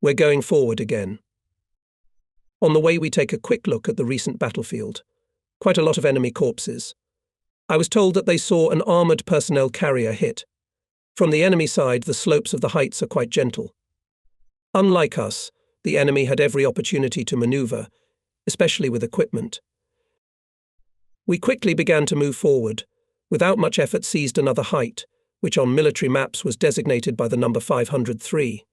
We're going forward again. On the way we take a quick look at the recent battlefield. Quite a lot of enemy corpses. I was told that they saw an armoured personnel carrier hit. From the enemy side, the slopes of the heights are quite gentle. Unlike us, the enemy had every opportunity to manoeuvre, especially with equipment. We quickly began to move forward. Without much effort seized another height, which on military maps was designated by the number 503.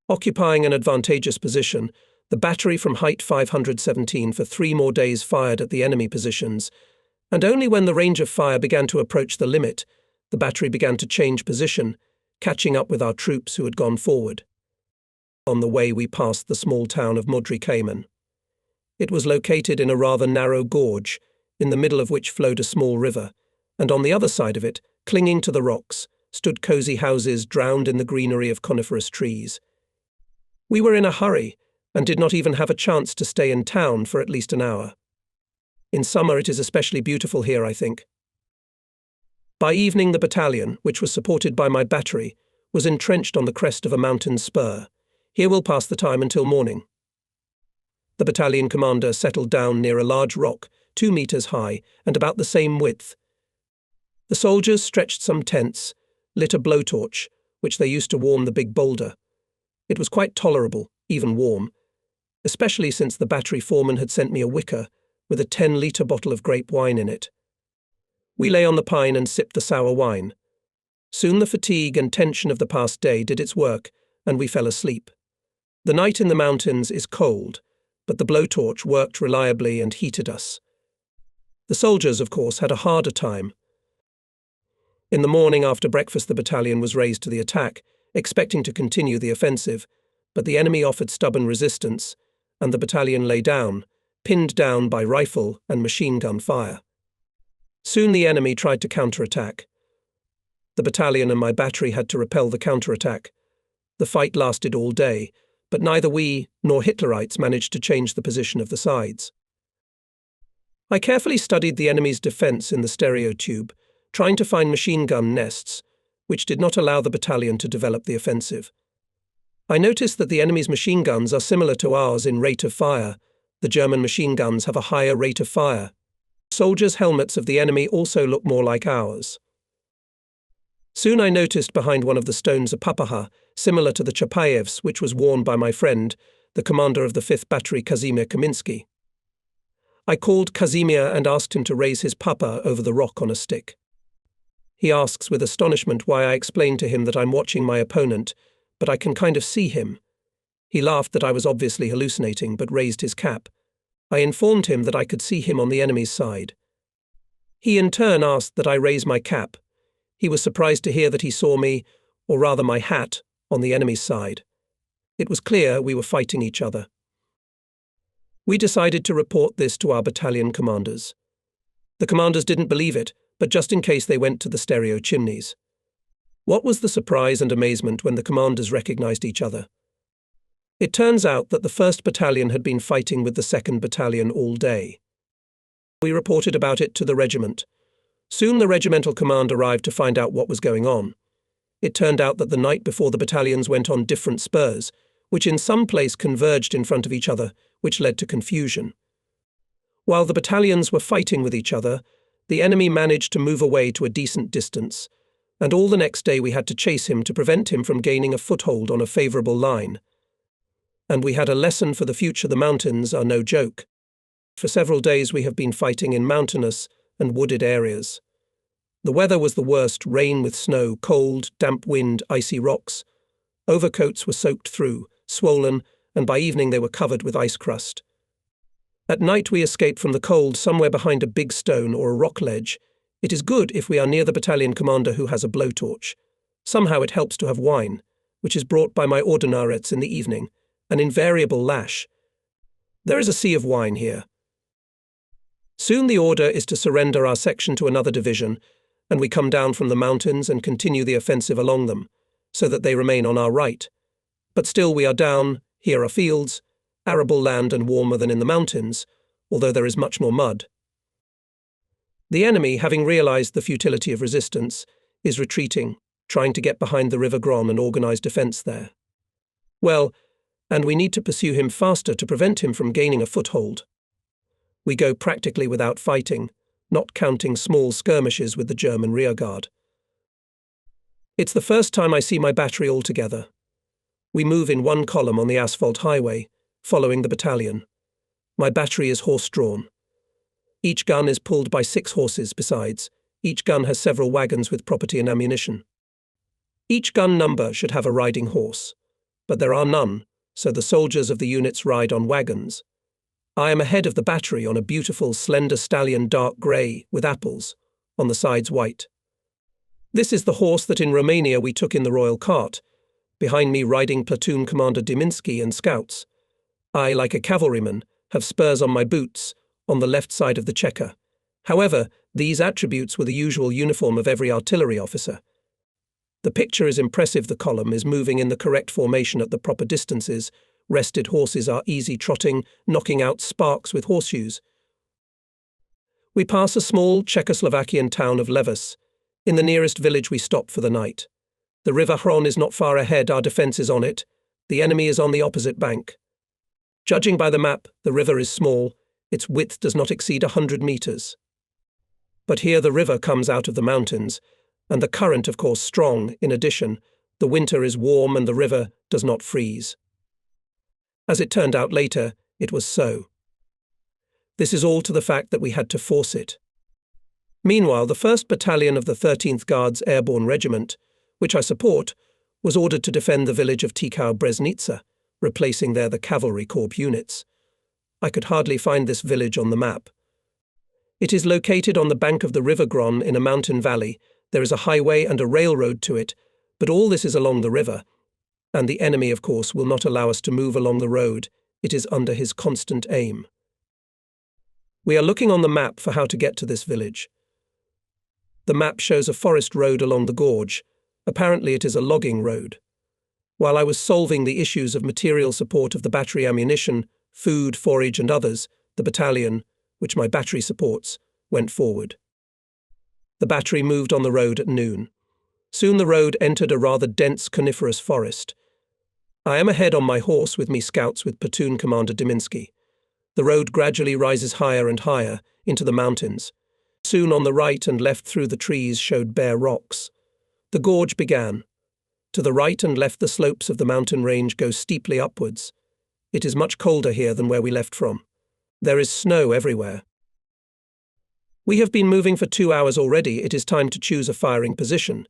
Occupying an advantageous position, the battery from height 517 for 3 more days fired at the enemy positions, and only when the range of fire began to approach the limit, the battery began to change position, catching up with our troops who had gone forward. On the way we passed the small town of Modri Cayman. It was located in a rather narrow gorge, in the middle of which flowed a small river, and on the other side of it, clinging to the rocks, stood cosy houses drowned in the greenery of coniferous trees. We were in a hurry, and did not even have a chance to stay in town for at least an hour. In summer it is especially beautiful here, I think. By evening the battalion, which was supported by my battery, was entrenched on the crest of a mountain spur. Here we'll pass the time until morning. The battalion commander settled down near a large rock, 2 meters high and about the same width. The soldiers stretched some tents, lit a blowtorch, which they used to warm the big boulder. It was quite tolerable, even warm, especially since the battery foreman had sent me a wicker with a 10-litre bottle of grape wine in it. We lay on the pine and sipped the sour wine. Soon the fatigue and tension of the past day did its work, and we fell asleep. The night in the mountains is cold, but the blowtorch worked reliably and heated us. The soldiers, of course, had a harder time. In the morning after breakfast the battalion was raised to the attack, expecting to continue the offensive, but the enemy offered stubborn resistance, and the battalion lay down, pinned down by rifle and machine gun fire. Soon the enemy tried to counterattack. The battalion and my battery had to repel the counterattack. The fight lasted all day, but neither we nor Hitlerites managed to change the position of the sides. I carefully studied the enemy's defense in the stereo tube, trying to find machine gun nests, which did not allow the battalion to develop the offensive. I noticed that the enemy's machine guns are similar to ours in rate of fire. The German machine guns have a higher rate of fire. Soldiers' helmets of the enemy also look more like ours. Soon I noticed behind one of the stones a papaha, similar to the Chapayev's, which was worn by my friend, the commander of the 5th Battery Kazimir Kaminsky. I called Kazimir and asked him to raise his papa over the rock on a stick. He asks with astonishment why I explain to him that I'm watching my opponent, but I can kind of see him. He laughed that I was obviously hallucinating, but raised his cap. I informed him that I could see him on the enemy's side. He in turn asked that I raise my cap. He was surprised to hear that he saw me, or rather my hat, on the enemy's side. It was clear we were fighting each other. We decided to report this to our battalion commanders. The commanders didn't believe it, but just in case they went to the stereo chimneys. What was the surprise and amazement when the commanders recognized each other? It turns out that the 1st Battalion had been fighting with the 2nd Battalion all day. We reported about it to the regiment. Soon the regimental command arrived to find out what was going on. It turned out that the night before the battalions went on different spurs, which in some place converged in front of each other, which led to confusion. While the battalions were fighting with each other, the enemy managed to move away to a decent distance, and all the next day we had to chase him to prevent him from gaining a foothold on a favourable line. And we had a lesson for the future: the mountains are no joke. For several days we have been fighting in mountainous and wooded areas. The weather was the worst: rain with snow, cold, damp wind, icy rocks. Overcoats were soaked through, swollen, and by evening they were covered with ice crust. At night we escaped from the cold somewhere behind a big stone or a rock ledge. It is good if we are near the battalion commander who has a blowtorch. Somehow it helps to have wine, which is brought by my ordinarets in the evening, an invariable lash. There is a sea of wine here. Soon the order is to surrender our section to another division, and we come down from the mountains and continue the offensive along them, so that they remain on our right. But still we are down, here are fields, arable land and warmer than in the mountains, although there is much more mud. The enemy, having realized the futility of resistance, is retreating, trying to get behind the River Gron and organize defense there. Well, and we need to pursue him faster to prevent him from gaining a foothold. We go practically without fighting, not counting small skirmishes with the German rearguard. It's the first time I see my battery altogether. We move in one column on the asphalt highway, following the battalion. My battery is horse-drawn. Each gun is pulled by 6 horses besides. Each gun has several wagons with property and ammunition. Each gun number should have a riding horse, but there are none, so the soldiers of the units ride on wagons. I am ahead of the battery on a beautiful, slender stallion dark grey with apples, on the sides white. This is the horse that in Romania we took in the royal cart, behind me riding Platoon Commander Diminsky and scouts. I, like a cavalryman, have spurs on my boots, on the left side of the checker. However, these attributes were the usual uniform of every artillery officer. The picture is impressive. The column is moving in the correct formation at the proper distances. Rested horses are easy trotting, knocking out sparks with horseshoes. We pass a small Czechoslovakian town of Levas. In the nearest village we stop for the night. The river Hron is not far ahead, our defence is on it. The enemy is on the opposite bank. Judging by the map, the river is small. Its width does not exceed 100 metres. But here the river comes out of the mountains, and the current, of course, strong. In addition, the winter is warm and the river does not freeze. As it turned out later, it was so. This is all to the fact that we had to force it. Meanwhile, the 1st Battalion of the 13th Guards Airborne Regiment, which I support, was ordered to defend the village of Tikau-Breznica, replacing there the Cavalry Corps units. I could hardly find this village on the map. It is located on the bank of the River Gron in a mountain valley. There is a highway and a railroad to it, but all this is along the river, and the enemy, of course, will not allow us to move along the road. It is under his constant aim. We are looking on the map for how to get to this village. The map shows a forest road along the gorge. Apparently it is a logging road. While I was solving the issues of material support of the battery ammunition, food, forage and others, the battalion, which my battery supports, went forward. The battery moved on the road at noon. Soon the road entered a rather dense coniferous forest. I am ahead on my horse with me scouts with Platoon Commander Diminsky. The road gradually rises higher and higher into the mountains. Soon on the right and left through the trees showed bare rocks. The gorge began. To the right and left the slopes of the mountain range go steeply upwards. It is much colder here than where we left from. There is snow everywhere. We have been moving for 2 hours already. It is time to choose a firing position,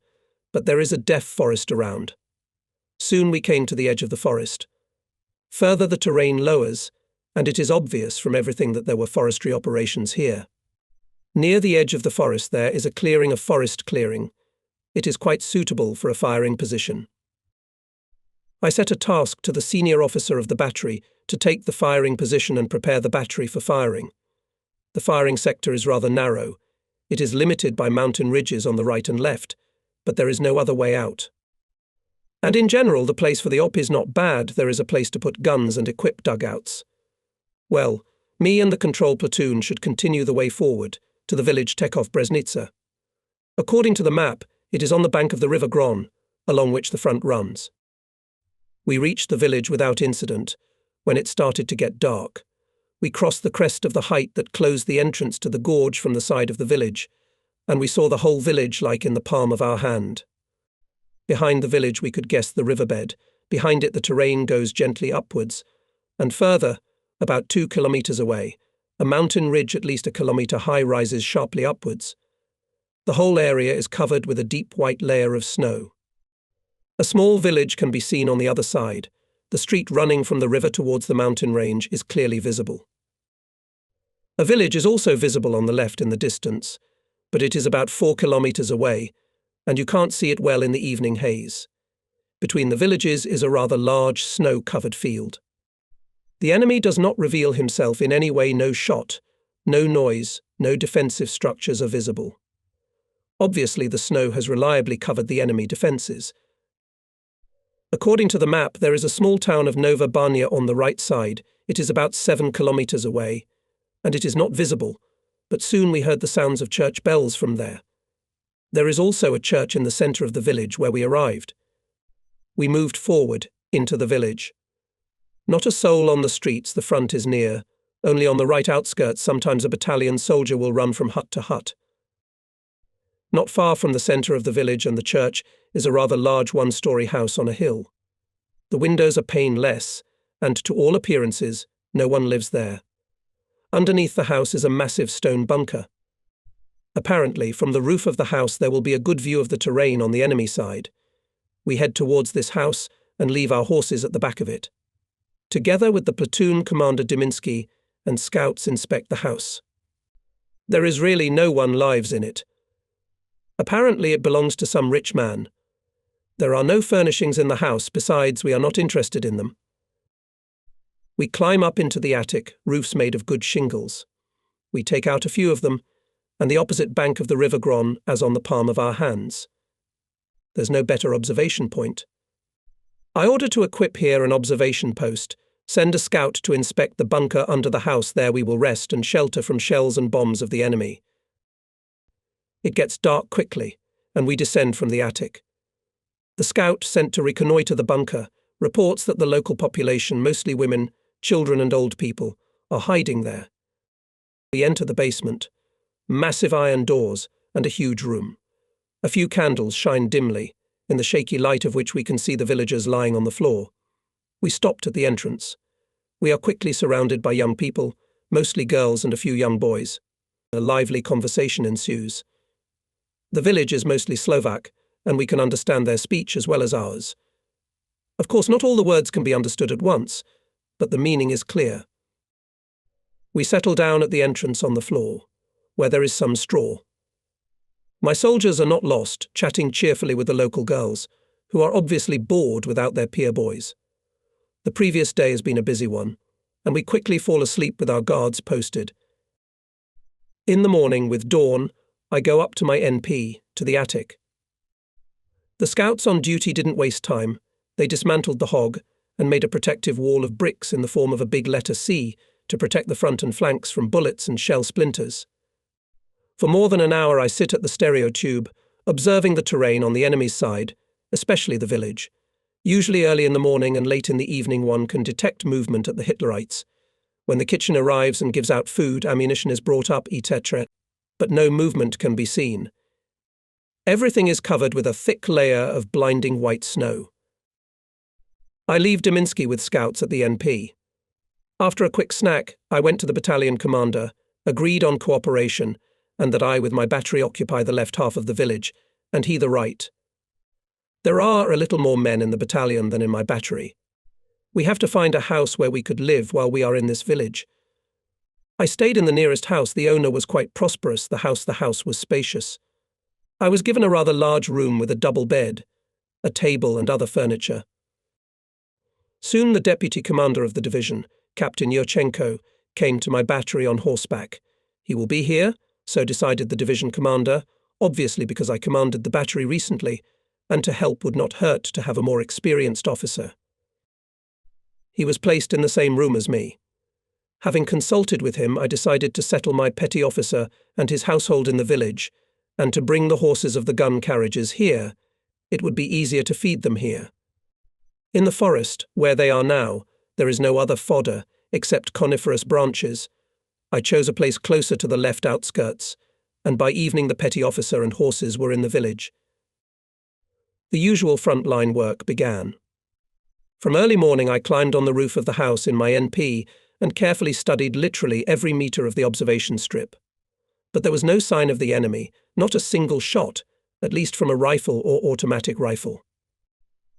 but there is a dense forest around. Soon we came to the edge of the forest. Further the terrain lowers, and it is obvious from everything that there were forestry operations here. Near the edge of the forest there is a clearing, a forest clearing. It is quite suitable for a firing position. I set a task to the senior officer of the battery to take the firing position and prepare the battery for firing. The firing sector is rather narrow. It is limited by mountain ridges on the right and left, but there is no other way out. And in general, the place for the op is not bad. There is a place to put guns and equip dugouts. Well, me and the control platoon should continue the way forward to the village Tekov-Breznica. According to the map, it is on the bank of the River Gron, along which the front runs. We reached the village without incident when it started to get dark. We crossed the crest of the height that closed the entrance to the gorge from the side of the village, and we saw the whole village like in the palm of our hand. Behind the village we could guess the riverbed. Behind it the terrain goes gently upwards, and further, about 2 kilometers away, a mountain ridge at least a kilometer high rises sharply upwards. The whole area is covered with a deep white layer of snow. A small village can be seen on the other side. The street running from the river towards the mountain range is clearly visible. A village is also visible on the left in the distance, but it is about 4 kilometers away, and you can't see it well in the evening haze. Between the villages is a rather large snow-covered field. The enemy does not reveal himself in any way. No shot, no noise, no defensive structures are visible. Obviously the snow has reliably covered the enemy defences. According to the map, there is a small town of Nova Banja on the right side. It is about 7 kilometers away, and it is not visible, but soon we heard the sounds of church bells from there. There is also a church in the centre of the village where we arrived. We moved forward, into the village. Not a soul on the streets, the front is near. Only on the right outskirts, sometimes a battalion soldier will run from hut to hut. Not far from the centre of the village and the church is a rather large one-story house on a hill. The windows are paneless, and to all appearances, no one lives there. Underneath the house is a massive stone bunker. Apparently, from the roof of the house there will be a good view of the terrain on the enemy side. We head towards this house and leave our horses at the back of it. Together with the platoon commander Diminsky and scouts inspect the house. There is really no one lives in it. Apparently it belongs to some rich man. There are no furnishings in the house, besides we are not interested in them. We climb up into the attic, roofs made of good shingles. We take out a few of them, and the opposite bank of the River Gron as on the palm of our hands. There's no better observation point. I order to equip here an observation post, send a scout to inspect the bunker under the house. There we will rest and shelter from shells and bombs of the enemy. It gets dark quickly, and we descend from the attic. The scout sent to reconnoitre the bunker reports that the local population, mostly women, children and old people, are hiding there. We enter the basement. Massive iron doors and a huge room. A few candles shine dimly, in the shaky light of which we can see the villagers lying on the floor. We stopped at the entrance. We are quickly surrounded by young people, mostly girls and a few young boys. A lively conversation ensues. The village is mostly Slovak, and we can understand their speech as well as ours. Of course, not all the words can be understood at once, but the meaning is clear. We settle down at the entrance on the floor, where there is some straw. My soldiers are not lost, chatting cheerfully with the local girls, who are obviously bored without their peer boys. The previous day has been a busy one, and we quickly fall asleep with our guards posted. In the morning, with dawn, I go up to my NP, to the attic. The scouts on duty didn't waste time. They dismantled the hog and made a protective wall of bricks in the form of a big letter C to protect the front and flanks from bullets and shell splinters. For more than an hour I sit at the stereo tube, observing the terrain on the enemy's side, especially the village. Usually early in the morning and late in the evening one can detect movement at the Hitlerites. When the kitchen arrives and gives out food, ammunition is brought up, etc., but no movement can be seen. Everything is covered with a thick layer of blinding white snow. I leave Diminsky with scouts at the NP. After a quick snack, I went to the battalion commander, agreed on cooperation, and that I with my battery occupy the left half of the village, and he the right. There are a little more men in the battalion than in my battery. We have to find a house where we could live while we are in this village. I stayed in the nearest house. The owner was quite prosperous. The house was spacious. I was given a rather large room with a double bed, a table and other furniture. Soon the deputy commander of the division, Captain Yurchenko, came to my battery on horseback. He will be here, so decided the division commander, obviously because I commanded the battery recently, and to help would not hurt to have a more experienced officer. He was placed in the same room as me. Having consulted with him, I decided to settle my petty officer and his household in the village, and to bring the horses of the gun carriages here. It would be easier to feed them here. In the forest, where they are now, there is no other fodder except coniferous branches. I chose a place closer to the left outskirts, and by evening the petty officer and horses were in the village. The usual front-line work began. From early morning I climbed on the roof of the house in my NP and carefully studied literally every metre of the observation strip. But there was no sign of the enemy, not a single shot, at least from a rifle or automatic rifle.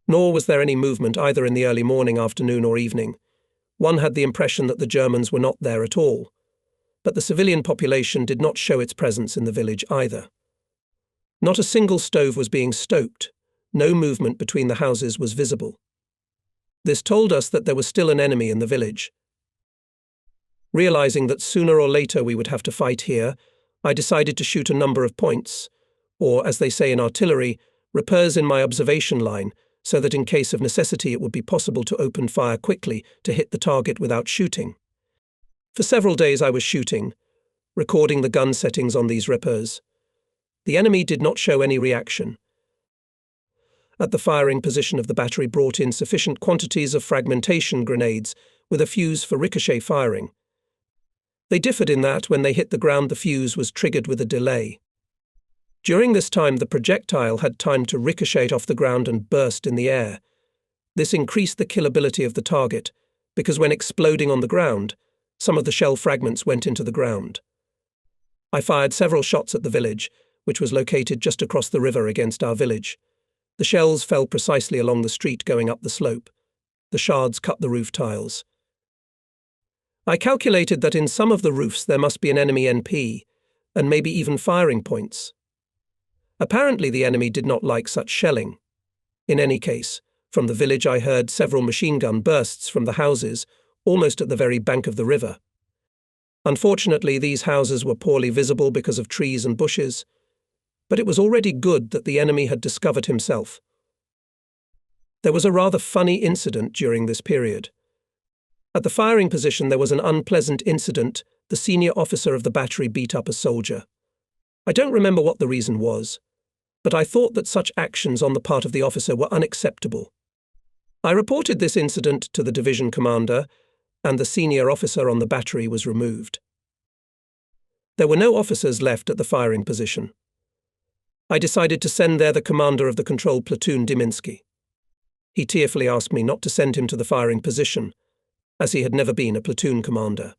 Nor was there any movement either in the early morning, afternoon or evening. One had the impression that the Germans were not there at all. But the civilian population did not show its presence in the village either. Not a single stove was being stoked. No movement between the houses was visible. This told us that there was still an enemy in the village. Realizing that sooner or later we would have to fight here, I decided to shoot a number of points, or, as they say in artillery, repairs in my observation line, so that in case of necessity it would be possible to open fire quickly to hit the target without shooting. For several days I was shooting, recording the gun settings on these repairs. The enemy did not show any reaction. at the firing position of the battery brought in sufficient quantities of fragmentation grenades with a fuse for ricochet firing. They differed in that when they hit the ground the fuse was triggered with a delay. During this time the projectile had time to ricochet off the ground and burst in the air. This increased the killability of the target, because when exploding on the ground, some of the shell fragments went into the ground. I fired several shots at the village, which was located just across the river against our village. The shells fell precisely along the street going up the slope. The shards cut the roof tiles. I calculated that in some of the roofs there must be an enemy NP, and maybe even firing points. Apparently the enemy did not like such shelling. In any case, from the village I heard several machine gun bursts from the houses, almost at the very bank of the river. Unfortunately, these houses were poorly visible because of trees and bushes, but it was already good that the enemy had discovered himself. There was a rather funny incident during this period. At the firing position there was an unpleasant incident. The senior officer of the battery beat up a soldier. I don't remember what the reason was, but I thought that such actions on the part of the officer were unacceptable. I reported this incident to the division commander, and the senior officer on the battery was removed. There were no officers left at the firing position. I decided to send there the commander of the control platoon, Diminsky. He tearfully asked me not to send him to the firing position, as he had never been a platoon commander.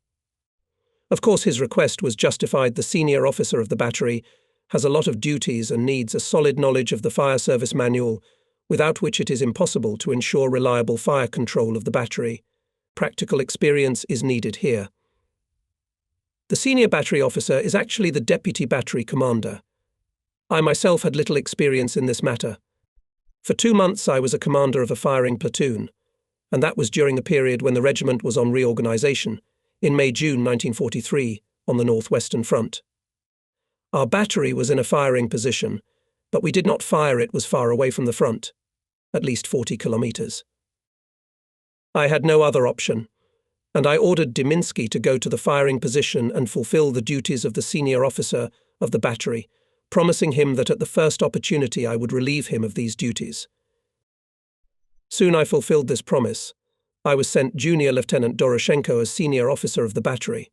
Of course, his request was justified. The senior officer of the battery has a lot of duties and needs a solid knowledge of the fire service manual, without which it is impossible to ensure reliable fire control of the battery. Practical experience is needed here. The senior battery officer is actually the deputy battery commander. I myself had little experience in this matter. For 2 months I was a commander of a firing platoon, and that was during a period when the regiment was on reorganization, in May-June 1943, on the Northwestern Front. Our battery was in a firing position, but we did not fire. It was far away from the front, at least 40 kilometers. I had no other option, and I ordered Diminsky to go to the firing position and fulfill the duties of the senior officer of the battery, promising him that at the first opportunity I would relieve him of these duties. Soon I fulfilled this promise. I was sent Junior Lieutenant Doroshenko as senior officer of the battery.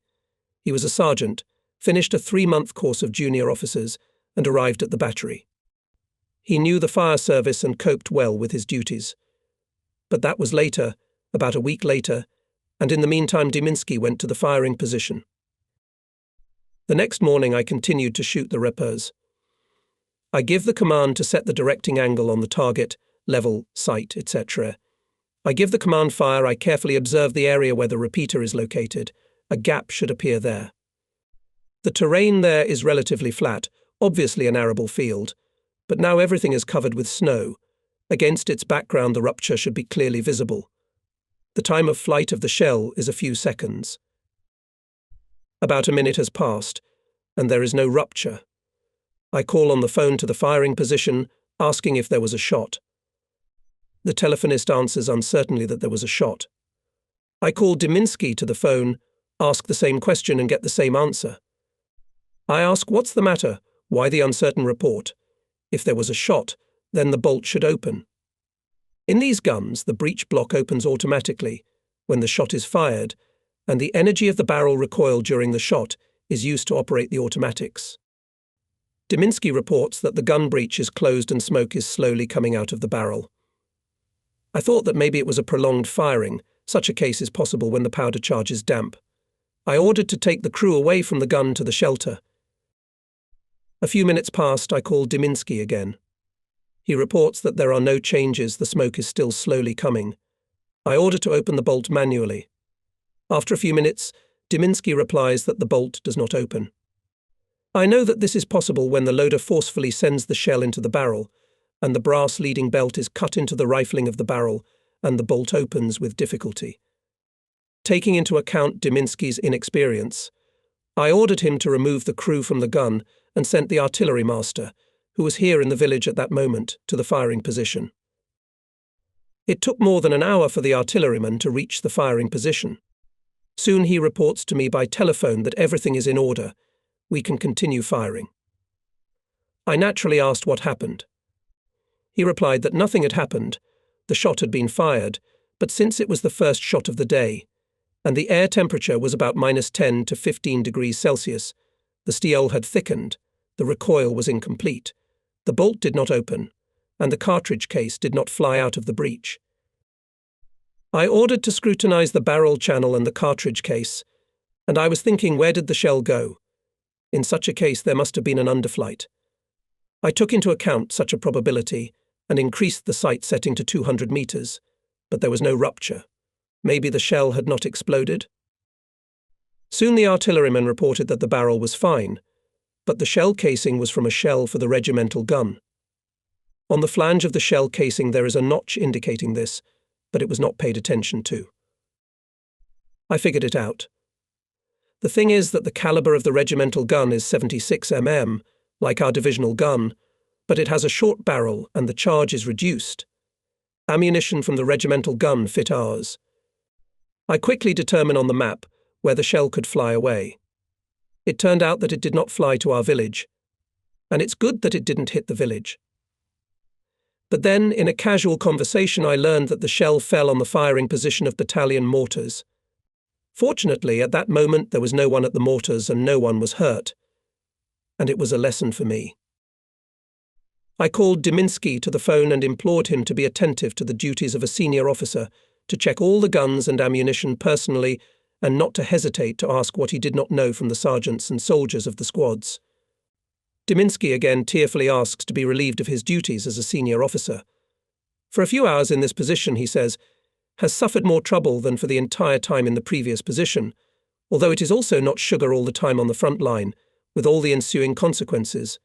He was a sergeant, finished a 3-month course of junior officers, and arrived at the battery. He knew the fire service and coped well with his duties. But that was later, about a week later, and in the meantime Diminsky went to the firing position. The next morning I continued to shoot the repos. I give the command to set the directing angle on the target, level, sight, etc. I give the command fire. I carefully observe the area where the repeater is located. A gap should appear there. The terrain there is relatively flat, obviously an arable field, but now everything is covered with snow. Against its background the rupture should be clearly visible. The time of flight of the shell is a few seconds. About a minute has passed, and there is no rupture. I call on the phone to the firing position, asking if there was a shot. The telephonist answers uncertainly that there was a shot. I call Diminsky to the phone, ask the same question and get the same answer. I ask, what's the matter? Why the uncertain report? If there was a shot, then the bolt should open. In these guns, the breech block opens automatically when the shot is fired, and the energy of the barrel recoil during the shot is used to operate the automatics. Diminsky reports that the gun breech is closed and smoke is slowly coming out of the barrel. I thought that maybe it was a prolonged firing. Such a case is possible when the powder charge is damp. I ordered to take the crew away from the gun to the shelter. A few minutes passed. I called Diminsky again. He reports that there are no changes. The smoke is still slowly coming. I order to open the bolt manually. After a few minutes, Diminsky replies that the bolt does not open. I know that this is possible when the loader forcefully sends the shell into the barrel, and the brass leading belt is cut into the rifling of the barrel, and the bolt opens with difficulty. Taking into account Diminsky's inexperience, I ordered him to remove the crew from the gun and sent the artillery master, who was here in the village at that moment, to the firing position. It took more than an hour for the artilleryman to reach the firing position. Soon he reports to me by telephone that everything is in order. We can continue firing. I naturally asked what happened. He replied that nothing had happened, the shot had been fired, but since it was the first shot of the day, and the air temperature was about -10 to 15 degrees Celsius, the steel had thickened, the recoil was incomplete, the bolt did not open, and the cartridge case did not fly out of the breech. I ordered to scrutinize the barrel channel and the cartridge case, and I was thinking, where did the shell go? In such a case, there must have been an underflight. I took into account such a probability and increased the sight setting to 200 meters, but there was no rupture. Maybe the shell had not exploded? Soon the artilleryman reported that the barrel was fine, but the shell casing was from a shell for the regimental gun. On the flange of the shell casing there is a notch indicating this, but it was not paid attention to. I figured it out. The thing is that the caliber of the regimental gun is 76 mm, like our divisional gun, but it has a short barrel and the charge is reduced. Ammunition from the regimental gun fit ours. I quickly determined on the map where the shell could fly away. It turned out that it did not fly to our village, and it's good that it didn't hit the village. But then, in a casual conversation, I learned that the shell fell on the firing position of battalion mortars. Fortunately, at that moment there was no one at the mortars and no one was hurt, and it was a lesson for me. I called Diminsky to the phone and implored him to be attentive to the duties of a senior officer, to check all the guns and ammunition personally, and not to hesitate to ask what he did not know from the sergeants and soldiers of the squads. Diminsky again tearfully asks to be relieved of his duties as a senior officer. For a few hours in this position, he says, has suffered more trouble than for the entire time in the previous position, although it is also not sugar all the time on the front line, with all the ensuing consequences.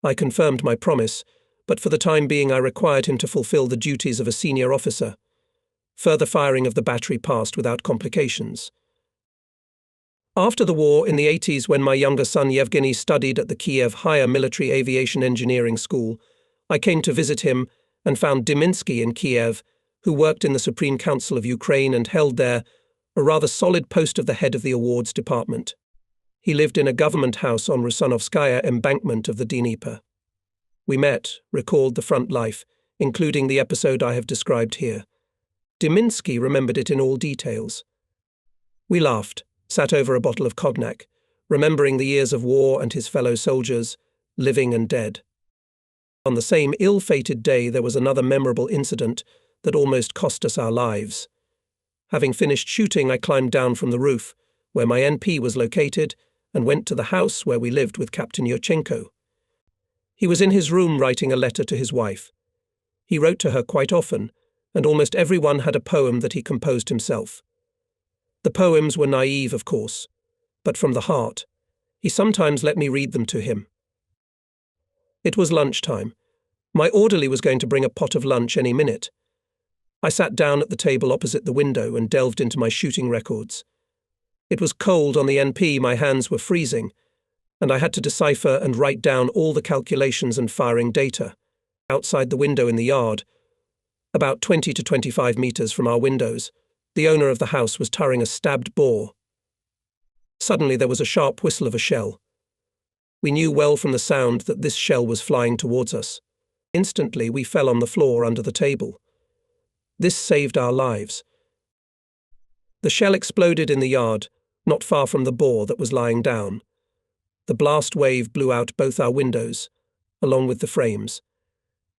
I confirmed my promise, but for the time being I required him to fulfill the duties of a senior officer. Further firing of the battery passed without complications. After the war, in the 80s, when my younger son Yevgeny studied at the Kiev Higher Military Aviation Engineering School, I came to visit him and found Diminsky in Kiev, who worked in the Supreme Council of Ukraine and held there a rather solid post of the head of the awards department. He lived in a government house on Rusanovskaya embankment of the Dnieper. We met, recalled the front life, including the episode I have described here. Diminsky remembered it in all details. We laughed, sat over a bottle of cognac, remembering the years of war and his fellow soldiers, living and dead. On the same ill-fated day there was another memorable incident that almost cost us our lives. Having finished shooting, I climbed down from the roof, where my NP was located, and went to the house where we lived with Captain Yurchenko. He was in his room writing a letter to his wife. He wrote to her quite often, and almost everyone had a poem that he composed himself. The poems were naive, of course, but from the heart. He sometimes let me read them to him. It was lunchtime. My orderly was going to bring a pot of lunch any minute. I sat down at the table opposite the window and delved into my shooting records. It was cold on the NP, my hands were freezing, and I had to decipher and write down all the calculations and firing data. Outside the window in the yard, about 20 to 25 meters from our windows, the owner of the house was tarring a stabbed boar. Suddenly there was a sharp whistle of a shell. We knew well from the sound that this shell was flying towards us. Instantly we fell on the floor under the table. This saved our lives. The shell exploded in the yard, not far from the boar that was lying down. The blast wave blew out both our windows, along with the frames.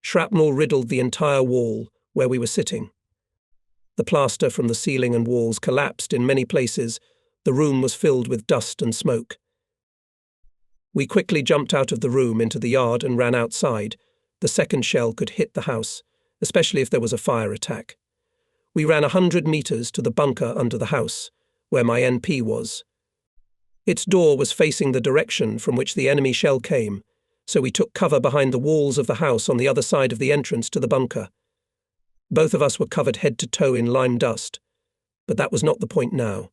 Shrapnel riddled the entire wall where we were sitting. The plaster from the ceiling and walls collapsed in many places. The room was filled with dust and smoke. We quickly jumped out of the room into the yard and ran outside. The second shell could hit the house, especially if there was a fire attack. We ran 100 meters to the bunker under the house, where my NP was. Its door was facing the direction from which the enemy shell came, so we took cover behind the walls of the house on the other side of the entrance to the bunker. Both of us were covered head to toe in lime dust, but that was not the point now.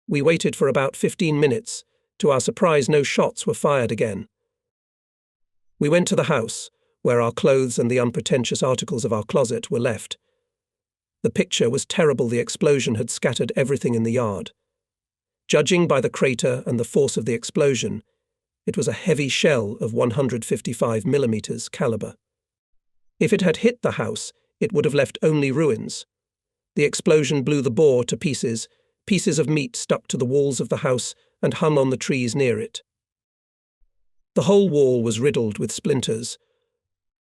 We waited for about 15 minutes. To our surprise, no shots were fired again. We went to the house, where our clothes and the unpretentious articles of our closet were left. The picture was terrible. The explosion had scattered everything in the yard. Judging by the crater and the force of the explosion, it was a heavy shell of 155 millimeters caliber. If it had hit the house, it would have left only ruins. The explosion blew the boar to pieces. Pieces of meat stuck to the walls of the house and hung on the trees near it. The whole wall was riddled with splinters,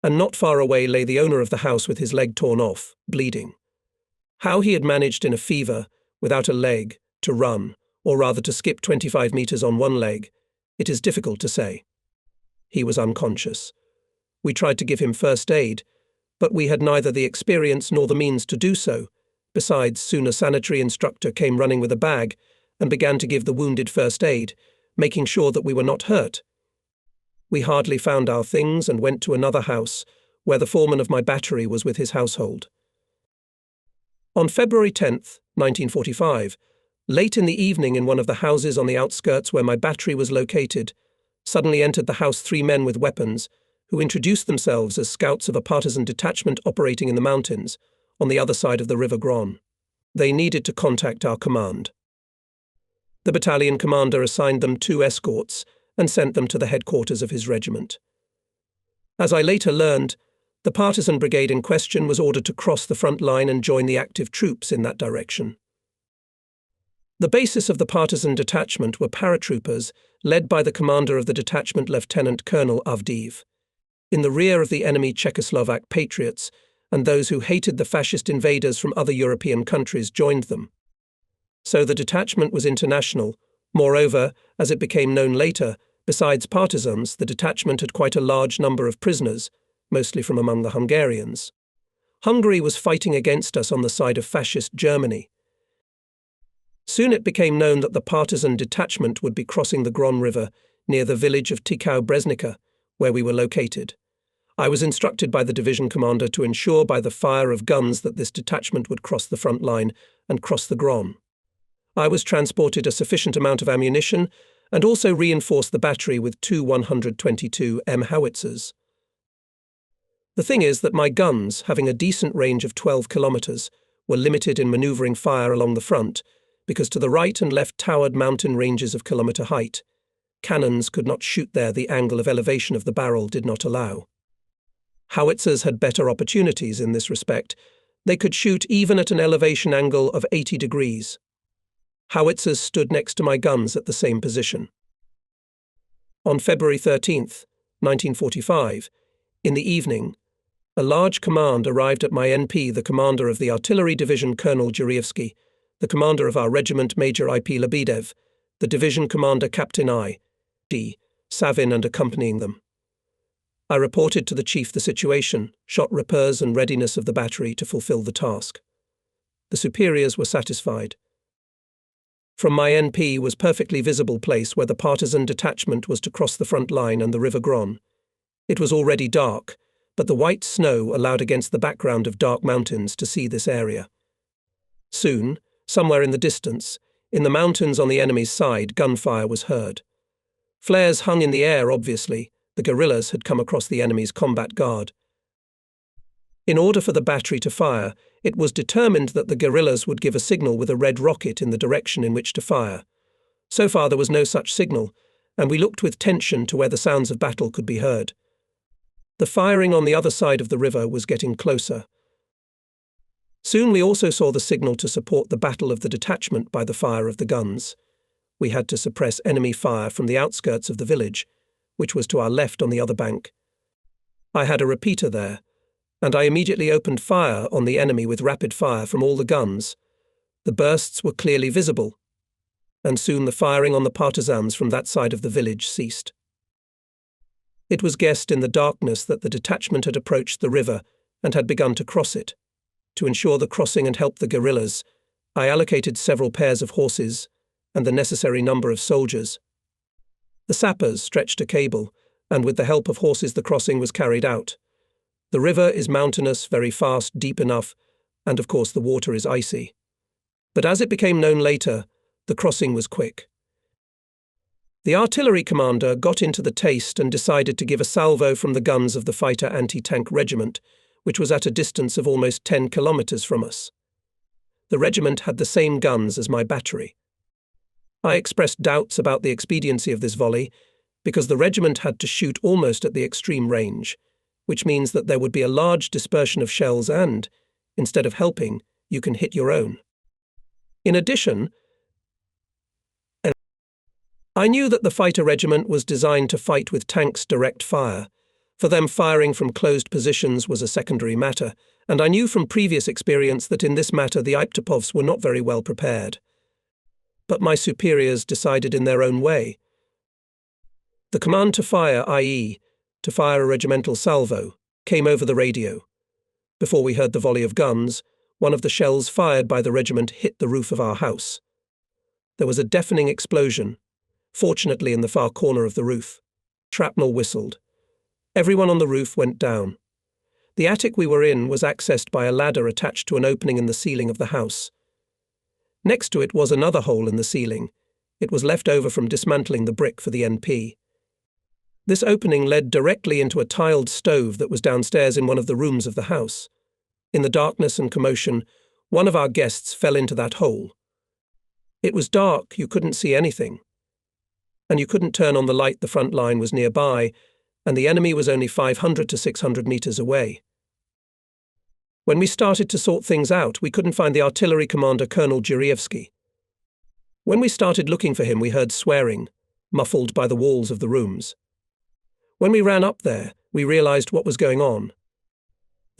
and not far away lay the owner of the house with his leg torn off, bleeding. How he had managed in a fever, without a leg, to run, or rather to skip 25 meters on one leg, it is difficult to say. He was unconscious. We tried to give him first aid, but we had neither the experience nor the means to do so. Besides, soon a sanitary instructor came running with a bag and began to give the wounded first aid, making sure that we were not hurt. We hardly found our things and went to another house, where the foreman of my battery was with his household. On February 10th, 1945, late in the evening in one of the houses on the outskirts where my battery was located, suddenly entered the house 3 men with weapons, who introduced themselves as scouts of a partisan detachment operating in the mountains, on the other side of the River Gron. They needed to contact our command. The battalion commander assigned them 2 escorts and sent them to the headquarters of his regiment. As I later learned, the partisan brigade in question was ordered to cross the front line and join the active troops in that direction. The basis of the partisan detachment were paratroopers led by the commander of the detachment, Lieutenant Colonel Avdiv, in the rear of the enemy Czechoslovak patriots, and those who hated the fascist invaders from other European countries joined them. So the detachment was international. Moreover, as it became known later, besides partisans, the detachment had quite a large number of prisoners, mostly from among the Hungarians. Hungary was fighting against us on the side of fascist Germany. Soon it became known that the partisan detachment would be crossing the Gron River near the village of Tikau-Breznica, where we were located. I was instructed by the division commander to ensure by the fire of guns that this detachment would cross the front line and cross the Gron. I was transported a sufficient amount of ammunition and also reinforced the battery with 2 122mm howitzers. The thing is that my guns, having a decent range of 12 kilometers, were limited in maneuvering fire along the front, because to the right and left towered mountain ranges of kilometer height. Cannons could not shoot there, the angle of elevation of the barrel did not allow. Howitzers had better opportunities in this respect. They could shoot even at an elevation angle of 80 degrees. Howitzers stood next to my guns at the same position. On February 13th, 1945, in the evening, a large command arrived at my NP, the commander of the artillery division, Colonel Jurievsky, the commander of our regiment, Major I.P. Lebedev, the division commander, Captain I.D. Savin, and accompanying them. I reported to the chief the situation, shot repairs and readiness of the battery to fulfill the task. The superiors were satisfied. From my NP was perfectly visible place where the partisan detachment was to cross the front line and the River Gron. It was already dark, but the white snow allowed against the background of dark mountains to see this area. Soon, somewhere in the distance, in the mountains on the enemy's side, gunfire was heard. Flares hung in the air, obviously. The guerrillas had come across the enemy's combat guard. In order for the battery to fire, it was determined that the guerrillas would give a signal with a red rocket in the direction in which to fire. So far there was no such signal, and we looked with tension to where the sounds of battle could be heard. The firing on the other side of the river was getting closer. Soon we also saw the signal to support the battle of the detachment by the fire of the guns. We had to suppress enemy fire from the outskirts of the village, which was to our left on the other bank. I had a repeater there, and I immediately opened fire on the enemy with rapid fire from all the guns. The bursts were clearly visible, and soon the firing on the partisans from that side of the village ceased. It was guessed in the darkness that the detachment had approached the river and had begun to cross it. To ensure the crossing and help the guerrillas, I allocated several pairs of horses and the necessary number of soldiers. The sappers stretched a cable, and with the help of horses the crossing was carried out. The river is mountainous, very fast, deep enough, and of course the water is icy. But as it became known later, the crossing was quick. The artillery commander got into the taste and decided to give a salvo from the guns of the fighter anti-tank regiment, which was at a distance of almost 10 kilometers from us. The regiment had the same guns as my battery. I expressed doubts about the expediency of this volley, because the regiment had to shoot almost at the extreme range. which means that there would be a large dispersion of shells and, instead of helping, you can hit your own. In addition, I knew that the fighter regiment was designed to fight with tanks' direct fire. For them, firing from closed positions was a secondary matter, and I knew from previous experience that in this matter the Iptapovs were not very well prepared. But my superiors decided in their own way. The command to fire, i.e., to fire a regimental salvo, came over the radio. Before we heard the volley of guns, one of the shells fired by the regiment hit the roof of our house. There was a deafening explosion, fortunately in the far corner of the roof. Shrapnel whistled. Everyone on the roof went down. The attic we were in was accessed by a ladder attached to an opening in the ceiling of the house. Next to it was another hole in the ceiling. It was left over from dismantling the brick for the NP. This opening led directly into a tiled stove that was downstairs in one of the rooms of the house. In the darkness and commotion, one of our guests fell into that hole. It was dark, you couldn't see anything. And you couldn't turn on the light, the front line was nearby, and the enemy was only 500 to 600 meters away. When we started to sort things out, we couldn't find the artillery commander, Colonel Jurievsky. When we started looking for him, we heard swearing, muffled by the walls of the rooms. When we ran up there, we realized what was going on.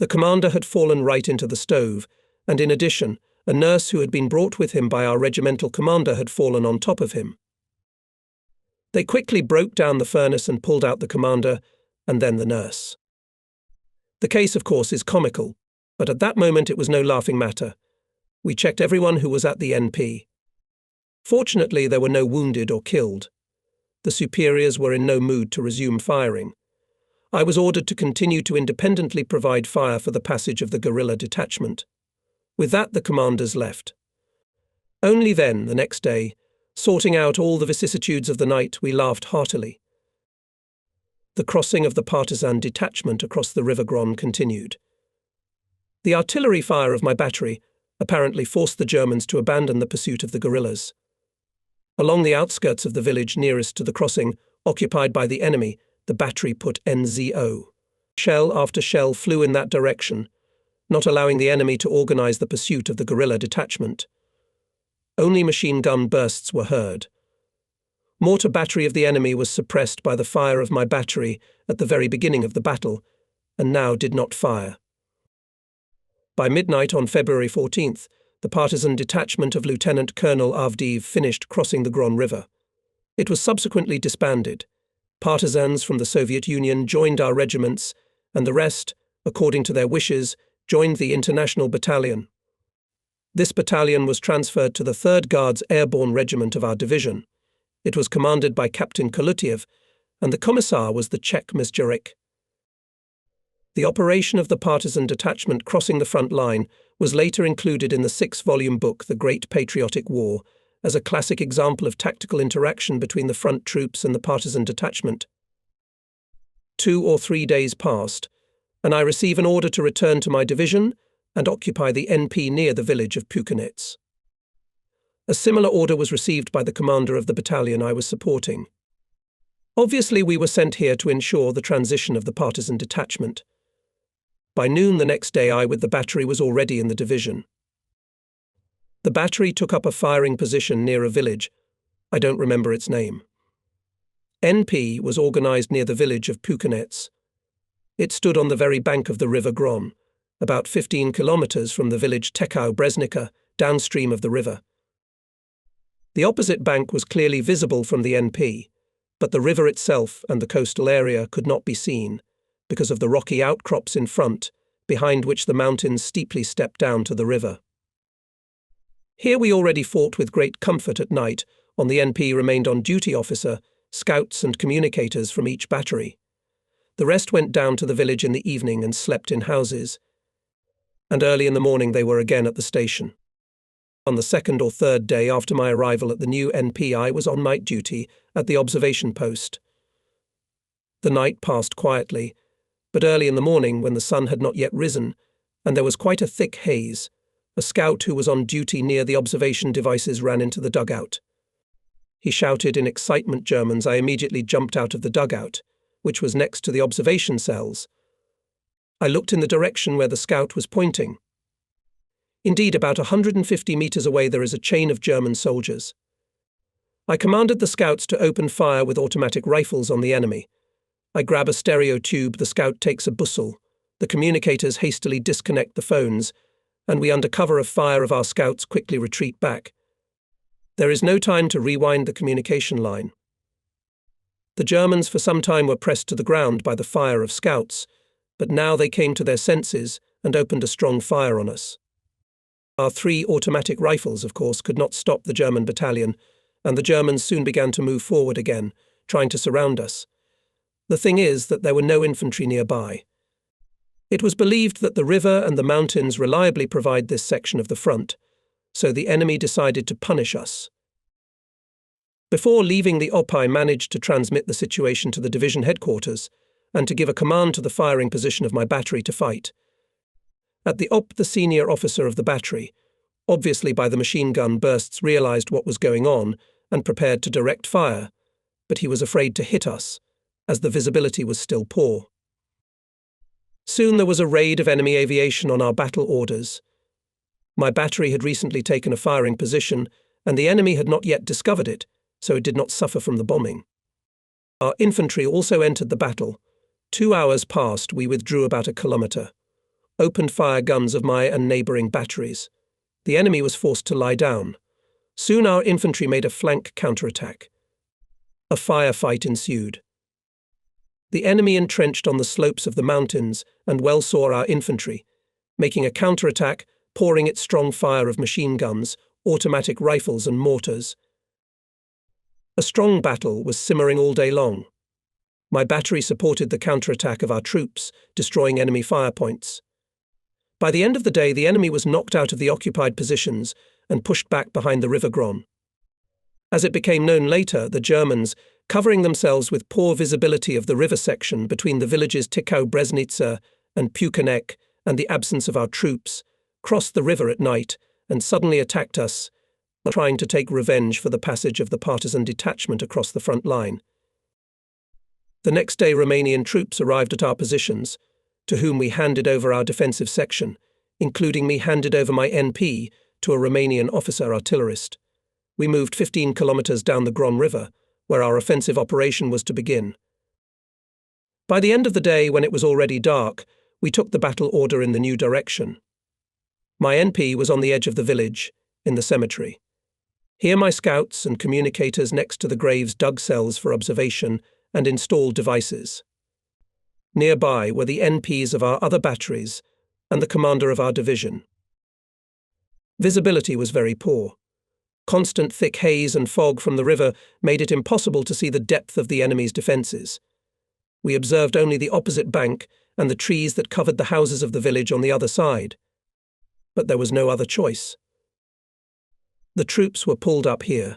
The commander had fallen right into the stove, and in addition, a nurse who had been brought with him by our regimental commander had fallen on top of him. They quickly broke down the furnace and pulled out the commander, and then the nurse. The case, of course, is comical, but at that moment it was no laughing matter. We checked everyone who was at the NP. Fortunately, there were no wounded or killed. The superiors were in no mood to resume firing. I was ordered to continue to independently provide fire for the passage of the guerrilla detachment. With that, the commanders left. Only then, the next day, sorting out all the vicissitudes of the night, we laughed heartily. The crossing of the partisan detachment across the River Gron continued. The artillery fire of my battery apparently forced the Germans to abandon the pursuit of the guerrillas. Along the outskirts of the village nearest to the crossing, occupied by the enemy, the battery put NZO. Shell after shell flew in that direction, not allowing the enemy to organize the pursuit of the guerrilla detachment. Only machine gun bursts were heard. Mortar battery of the enemy was suppressed by the fire of my battery at the very beginning of the battle, and now did not fire. By midnight on February 14th, the partisan detachment of Lieutenant Colonel Avdiv finished crossing the Gron River. It was subsequently disbanded. Partisans from the Soviet Union joined our regiments, and the rest, according to their wishes, joined the International Battalion. This battalion was transferred to the 3rd Guards Airborne Regiment of our division. It was commanded by Captain Kolutiev, and the commissar was the Czech Mizjarek. The operation of the partisan detachment crossing the front line was later included in the 6-volume book The Great Patriotic War as a classic example of tactical interaction between the front troops and the partisan detachment. 2 or 3 days passed, and I receive an order to return to my division and occupy the NP near the village of Pukanitz. A similar order was received by the commander of the battalion I was supporting. Obviously, we were sent here to ensure the transition of the partisan detachment. By noon the next day, I with the battery was already in the division. The battery took up a firing position near a village. I don't remember its name. NP was organized near the village of Pukanitz. It stood on the very bank of the River Gron, about 15 kilometers from the village Tekau-Breznica, downstream of the river. The opposite bank was clearly visible from the NP, but the river itself and the coastal area could not be seen, because of the rocky outcrops in front, behind which the mountains steeply stepped down to the river. Here we already fought with great comfort at night. On the NP remained on duty officer, scouts and communicators from each battery. The rest went down to the village in the evening and slept in houses, and early in the morning they were again at the station. On the 2nd or 3rd day after my arrival at the new NP, I was on night duty at the observation post. The night passed quietly, but early in the morning, when the sun had not yet risen, and there was quite a thick haze, a scout who was on duty near the observation devices ran into the dugout. He shouted in excitement Germans. I immediately jumped out of the dugout, which was next to the observation cells. I looked in the direction where the scout was pointing. Indeed, about 150 meters away there is a chain of German soldiers. I commanded the scouts to open fire with automatic rifles on the enemy. I grab a stereo tube, the scout takes a bussel, the communicators hastily disconnect the phones, and we, under cover of fire of our scouts, quickly retreat back. There is no time to rewind the communication line. The Germans for some time were pressed to the ground by the fire of scouts, but now they came to their senses and opened a strong fire on us. Our 3 automatic rifles, of course, could not stop the German battalion, and the Germans soon began to move forward again, trying to surround us. The thing is that there were no infantry nearby. It was believed that the river and the mountains reliably provide this section of the front, so the enemy decided to punish us. Before leaving the op, I managed to transmit the situation to the division headquarters and to give a command to the firing position of my battery to fight. At the op, the senior officer of the battery, obviously by the machine gun bursts, realized what was going on and prepared to direct fire, but he was afraid to hit us, as the visibility was still poor. Soon there was a raid of enemy aviation on our battle orders. My battery had recently taken a firing position, and the enemy had not yet discovered it, so it did not suffer from the bombing. Our infantry also entered the battle. 2 hours passed, we withdrew about a kilometre, opened fire guns of my and neighbouring batteries. The enemy was forced to lie down. Soon our infantry made a flank counterattack. A firefight ensued. The enemy entrenched on the slopes of the mountains and well saw our infantry, making a counterattack, pouring its strong fire of machine guns, automatic rifles and mortars. A strong battle was simmering all day long. My battery supported the counterattack of our troops, destroying enemy fire points. By the end of the day, the enemy was knocked out of the occupied positions and pushed back behind the River Gron. As it became known later, the Germans, covering themselves with poor visibility of the river section between the villages Tikau-Breznica and Pukanek and the absence of our troops, crossed the river at night and suddenly attacked us, trying to take revenge for the passage of the partisan detachment across the front line. The next day, Romanian troops arrived at our positions, to whom we handed over our defensive section, including me handed over my NP to a Romanian officer artillerist. We moved 15 kilometres down the Gron River, where our offensive operation was to begin. By the end of the day, when it was already dark, we took the battle order in the new direction. My NP was on the edge of the village, in the cemetery. Here my scouts and communicators next to the graves dug cells for observation and installed devices. Nearby were the NPs of our other batteries and the commander of our division. Visibility was very poor. Constant thick haze and fog from the river made it impossible to see the depth of the enemy's defences. We observed only the opposite bank and the trees that covered the houses of the village on the other side. But there was no other choice. The troops were pulled up here.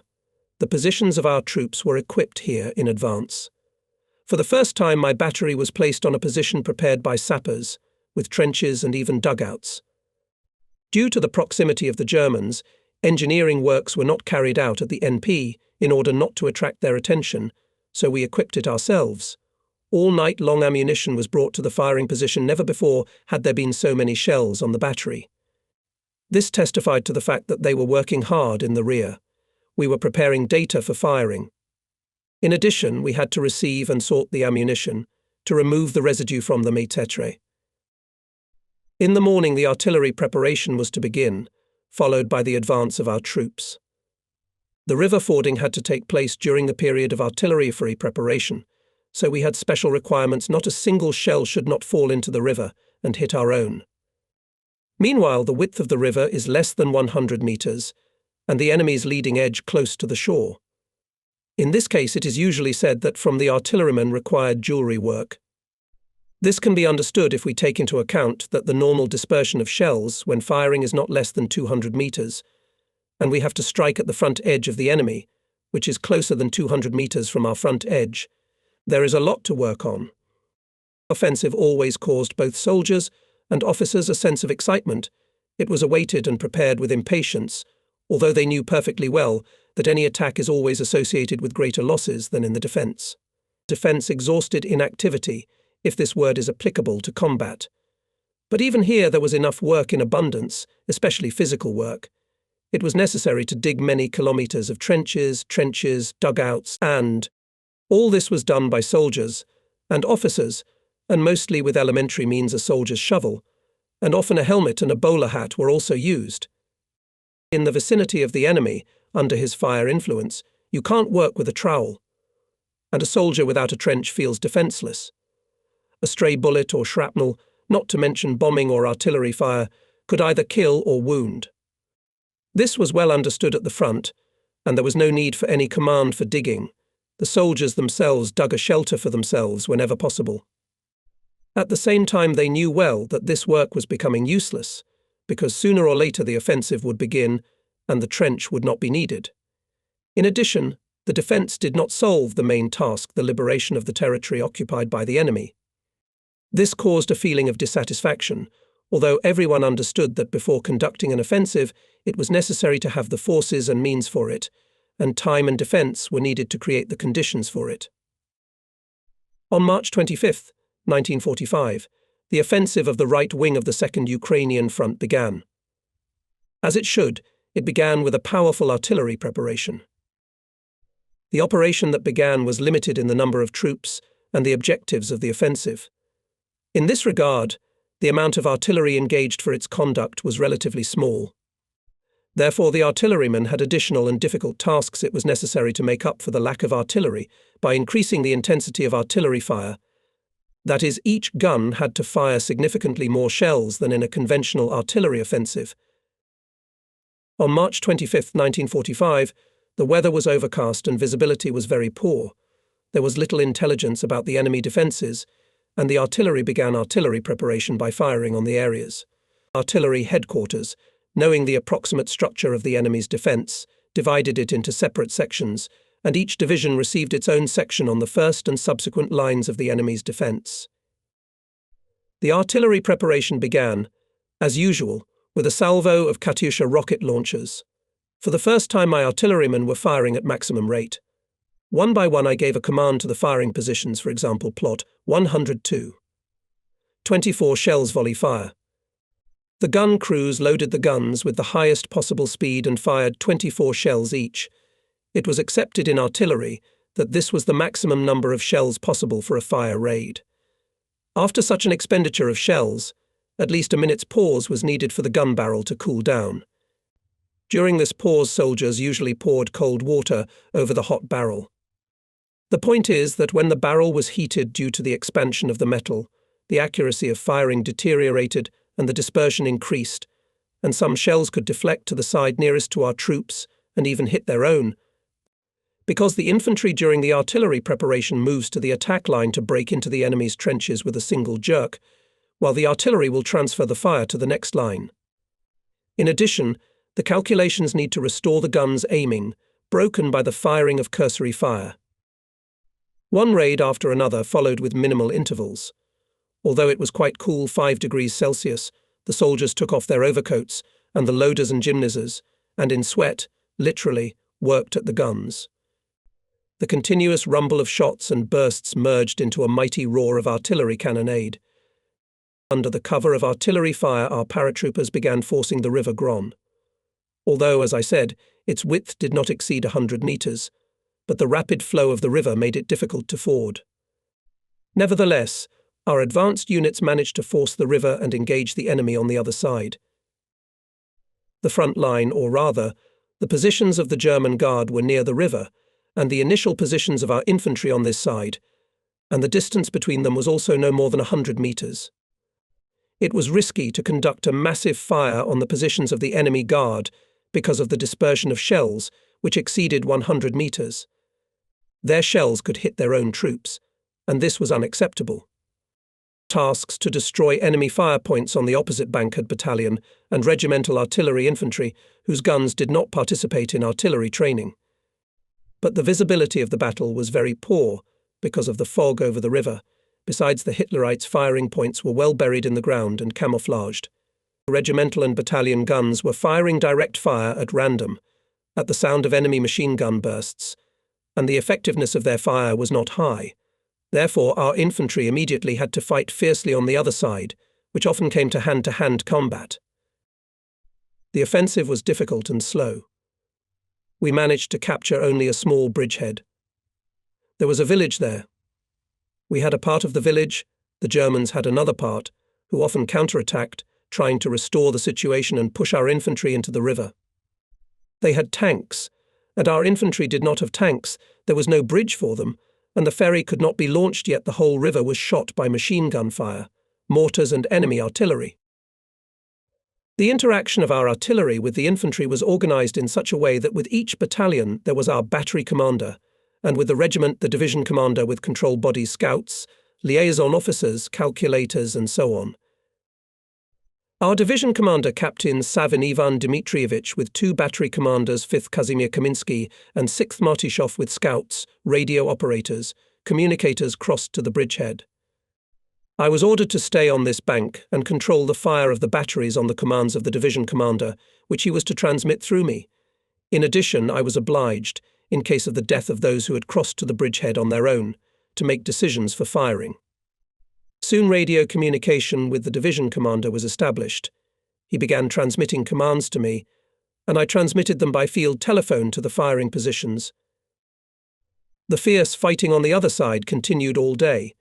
The positions of our troops were equipped here in advance. For the first time, my battery was placed on a position prepared by sappers, with trenches and even dugouts. Due to the proximity of the Germans, engineering works were not carried out at the NP in order not to attract their attention, so we equipped it ourselves. All night long ammunition was brought to the firing position. Never before had there been so many shells on the battery. This testified to the fact that they were working hard in the rear. We were preparing data for firing. In addition, we had to receive and sort the ammunition, to remove the residue from them, etc. In the morning, the artillery preparation was to begin, followed by the advance of our troops. The river fording had to take place during the period of artillery-free preparation, so we had special requirements. Not a single shell should not fall into the river and hit our own. Meanwhile, the width of the river is less than 100 meters, and the enemy's leading edge close to the shore. In this case, it is usually said that from the artillerymen required jewellery work. This can be understood if we take into account that the normal dispersion of shells when firing is not less than 200 meters, and we have to strike at the front edge of the enemy, which is closer than 200 meters from our front edge. There is a lot to work on. Offensive always caused both soldiers and officers a sense of excitement. It was awaited and prepared with impatience, although they knew perfectly well that any attack is always associated with greater losses than in the defence. Defence exhausted inactivity, if this word is applicable to combat. But even here there was enough work in abundance, especially physical work. It was necessary to dig many kilometers of trenches, dugouts, and all this was done by soldiers and officers, and mostly with elementary means a soldier's shovel, and often a helmet and a bowler hat were also used. In the vicinity of the enemy, under his fire influence, you can't work with a trowel, and a soldier without a trench feels defenseless. A stray bullet or shrapnel, not to mention bombing or artillery fire, could either kill or wound. This was well understood at the front, and there was no need for any command for digging. The soldiers themselves dug a shelter for themselves whenever possible. At the same time, they knew well that this work was becoming useless, because sooner or later the offensive would begin and the trench would not be needed. In addition, the defence did not solve the main task, the liberation of the territory occupied by the enemy. This caused a feeling of dissatisfaction, although everyone understood that before conducting an offensive, it was necessary to have the forces and means for it, and time and defence were needed to create the conditions for it. On March 25, 1945, the offensive of the right wing of the Second Ukrainian Front began. As it should, it began with a powerful artillery preparation. The operation that began was limited in the number of troops and the objectives of the offensive. In this regard, the amount of artillery engaged for its conduct was relatively small. Therefore, the artillerymen had additional and difficult tasks it was necessary to make up for the lack of artillery by increasing the intensity of artillery fire. That is, each gun had to fire significantly more shells than in a conventional artillery offensive. On March 25, 1945, the weather was overcast and visibility was very poor. There was little intelligence about the enemy defences, and the artillery began artillery preparation by firing on the areas. Artillery headquarters, knowing the approximate structure of the enemy's defence, divided it into separate sections, and each division received its own section on the first and subsequent lines of the enemy's defence. The artillery preparation began, as usual, with a salvo of Katyusha rocket launchers. For the first time my artillerymen were firing at maximum rate. One by one I gave a command to the firing positions, for example, plot 102. 24 shells volley fire. The gun crews loaded the guns with the highest possible speed and fired 24 shells each. It was accepted in artillery that this was the maximum number of shells possible for a fire raid. After such an expenditure of shells, at least a minute's pause was needed for the gun barrel to cool down. During this pause, soldiers usually poured cold water over the hot barrel. The point is that when the barrel was heated due to the expansion of the metal, the accuracy of firing deteriorated and the dispersion increased, and some shells could deflect to the side nearest to our troops and even hit their own. Because the infantry during the artillery preparation moves to the attack line to break into the enemy's trenches with a single jerk, while the artillery will transfer the fire to the next line. In addition, the calculations need to restore the gun's aiming, broken by the firing of cursory fire. One raid after another followed with minimal intervals. Although it was quite cool, 5 degrees Celsius, the soldiers took off their overcoats, and the loaders and gymnasies, and in sweat, literally, worked at the guns. The continuous rumble of shots and bursts merged into a mighty roar of artillery cannonade. Under the cover of artillery fire, our paratroopers began forcing the River Gron. Although, as I said, its width did not exceed 100 meters, but the rapid flow of the river made it difficult to ford. Nevertheless, our advanced units managed to force the river and engage the enemy on the other side. The front line, or rather, the positions of the German Guard were near the river, and the initial positions of our infantry on this side, and the distance between them was also no more than 100 meters. It was risky to conduct a massive fire on the positions of the enemy guard because of the dispersion of shells, which exceeded 100 meters. Their shells could hit their own troops, and this was unacceptable. Tasks to destroy enemy fire points on the opposite Bankard battalion and regimental artillery infantry, whose guns did not participate in artillery training. But the visibility of the battle was very poor because of the fog over the river. Besides, the Hitlerites' firing points were well buried in the ground and camouflaged. Regimental and battalion guns were firing direct fire at random, at the sound of enemy machine gun bursts, and the effectiveness of their fire was not high. Therefore, our infantry immediately had to fight fiercely on the other side, which often came to hand-to-hand combat. The offensive was difficult and slow. We managed to capture only a small bridgehead. There was a village there. We had a part of the village, the Germans had another part, who often counterattacked, trying to restore the situation and push our infantry into the river. They had tanks, and our infantry did not have tanks. There was no bridge for them, and the ferry could not be launched yet. The whole river was shot by machine gun fire, mortars and enemy artillery. The interaction of our artillery with the infantry was organized in such a way that with each battalion there was our battery commander, and with the regiment the division commander with control body scouts, liaison officers, calculators, and so on. Our division commander, Captain Savin Ivan Dmitrievich, with 2 battery commanders, 5th Kazimir Kaminsky and 6th Martyshov with scouts, radio operators, communicators, crossed to the bridgehead. I was ordered to stay on this bank and control the fire of the batteries on the commands of the division commander, which he was to transmit through me. In addition, I was obliged, in case of the death of those who had crossed to the bridgehead on their own, to make decisions for firing. Soon radio communication with the division commander was established. He began transmitting commands to me, and I transmitted them by field telephone to the firing positions. The fierce fighting on the other side continued all day.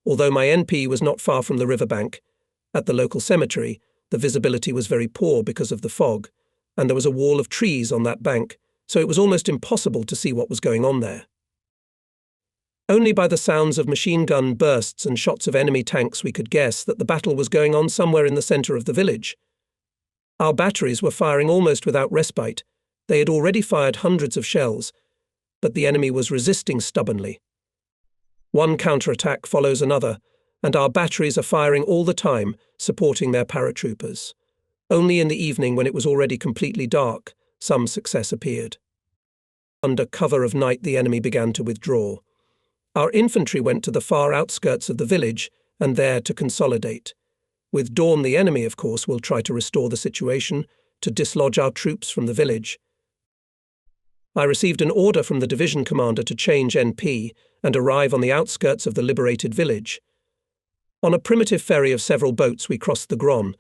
Although my NP was not far from the riverbank, at the local cemetery, the visibility was very poor because of the fog, and there was a wall of trees on that bank, so it was almost impossible to see what was going on there. Only by the sounds of machine gun bursts and shots of enemy tanks we could guess that the battle was going on somewhere in the centre of the village. Our batteries were firing almost without respite. They had already fired hundreds of shells, but the enemy was resisting stubbornly. One counterattack follows another, and our batteries are firing all the time, supporting their paratroopers. Only in the evening, when it was already completely dark, some success appeared. Under cover of night, the enemy began to withdraw. Our infantry went to the far outskirts of the village, and there to consolidate. With dawn, the enemy, of course, will try to restore the situation, to dislodge our troops from the village. I received an order from the division commander to change NP and arrive on the outskirts of the liberated village. On a primitive ferry of several boats we crossed the Gron,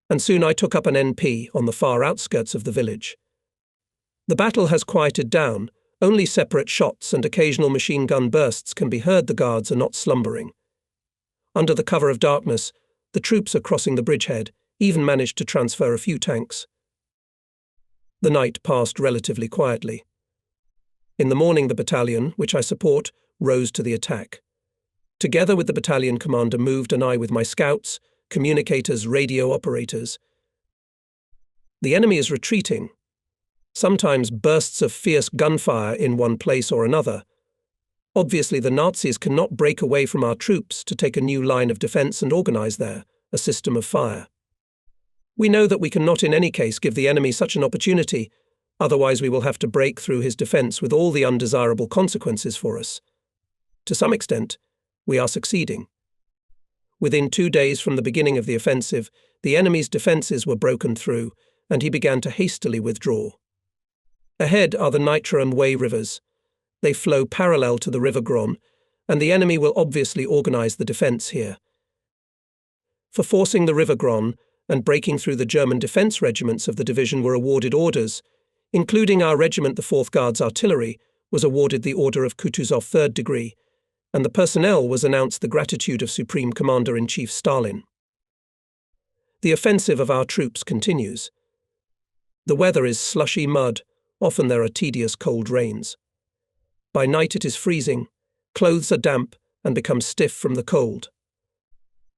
and soon I took up an NP on the far outskirts of the village. The battle has quieted down, only separate shots and occasional machine gun bursts can be heard. The guards are not slumbering. Under the cover of darkness, the troops are crossing the bridgehead, even managed to transfer a few tanks. The night passed relatively quietly. In the morning, the battalion, which I support, rose to the attack. Together with the battalion commander moved, and I with my scouts, communicators, radio operators. The enemy is retreating. Sometimes bursts of fierce gunfire in one place or another. Obviously, the Nazis cannot break away from our troops to take a new line of defense and organize there a system of fire. We know that we cannot in any case give the enemy such an opportunity, otherwise we will have to break through his defense with all the undesirable consequences for us. To some extent, we are succeeding. Within 2 days from the beginning of the offensive, the enemy's defenses were broken through, and he began to hastily withdraw. Ahead are the Nitra and Wey rivers. They flow parallel to the River Gron, and the enemy will obviously organize the defense here. For forcing the River Gron and breaking through, the German defense regiments of the division were awarded orders, including our regiment, the 4th Guards Artillery, was awarded the Order of Kutuzov 3rd degree, and the personnel was announced the gratitude of Supreme Commander-in-Chief Stalin. The offensive of our troops continues. The weather is slushy mud, often there are tedious cold rains. By night it is freezing, clothes are damp and become stiff from the cold.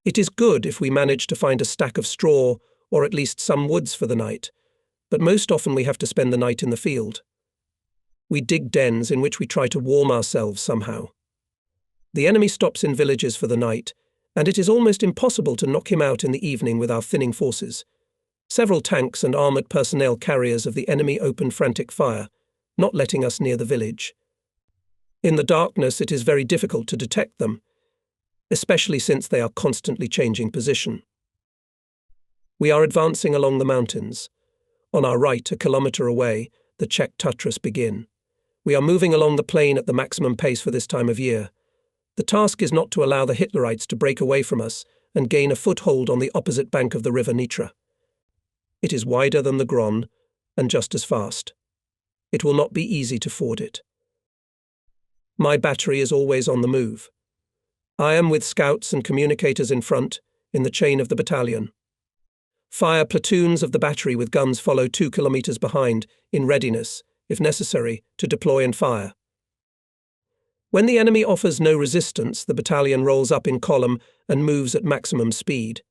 It is good if we manage to find a stack of straw or at least some woods for the night, but most often we have to spend the night in the field. We dig dens in which we try to warm ourselves somehow. The enemy stops in villages for the night, and it is almost impossible to knock him out in the evening with our thinning forces. Several tanks and armoured personnel carriers of the enemy open frantic fire, not letting us near the village. In the darkness it is very difficult to detect them, especially since they are constantly changing position. We are advancing along the mountains. On our right, a kilometre away, the Czech Tatras begin. We are moving along the plain at the maximum pace for this time of year. The task is not to allow the Hitlerites to break away from us and gain a foothold on the opposite bank of the river Nitra. It is wider than the Gron and just as fast. It will not be easy to ford it. My battery is always on the move. I am with scouts and communicators in front, in the chain of the battalion. Fire platoons of the battery with guns follow 2 kilometers behind, in readiness, if necessary, to deploy and fire. When the enemy offers no resistance, the battalion rolls up in column and moves at maximum speed.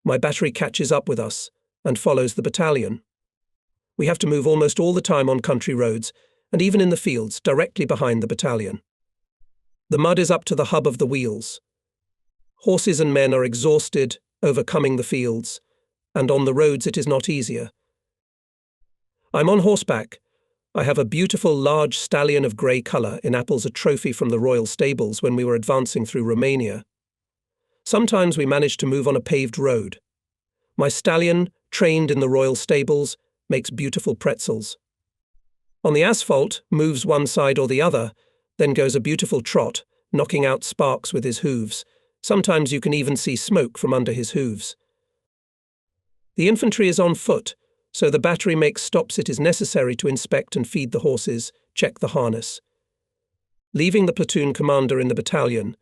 My battery catches up with us and follows the battalion. We have to move almost all the time on country roads, and even in the fields, directly behind the battalion. The mud is up to the hub of the wheels. Horses and men are exhausted, overcoming the fields, and on the roads it is not easier. I'm on horseback. I have a beautiful large stallion of grey colour in apples, a trophy from the royal stables when we were advancing through Romania. Sometimes we manage to move on a paved road. My stallion, trained in the royal stables, makes beautiful pretzels. On the asphalt, moves one side or the other, then goes a beautiful trot, knocking out sparks with his hooves. Sometimes you can even see smoke from under his hooves. The infantry is on foot, so the battery makes stops it is necessary to inspect and feed the horses, check the harness. Leaving the platoon commander in the battalion,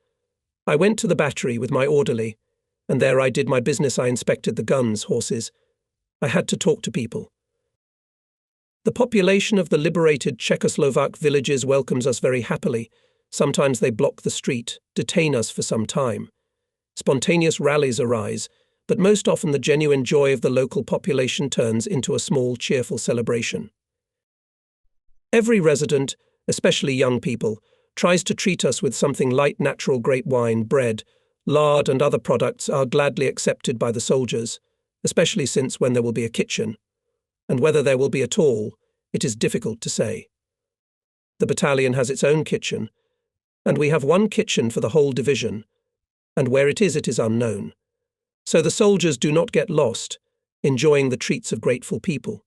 I went to the battery with my orderly, and there I did my business. I inspected the guns, horses. I had to talk to people. The population of the liberated Czechoslovak villages welcomes us very happily. Sometimes they block the street, detain us for some time. Spontaneous rallies arise, but most often the genuine joy of the local population turns into a small, cheerful celebration. Every resident, especially young people, tries to treat us with something light. Natural grape wine, bread, lard and other products are gladly accepted by the soldiers, especially since when there will be a kitchen, and whether there will be at all, it is difficult to say. The battalion has its own kitchen, and we have one kitchen for the whole division, and where it is unknown. So the soldiers do not get lost, enjoying the treats of grateful people.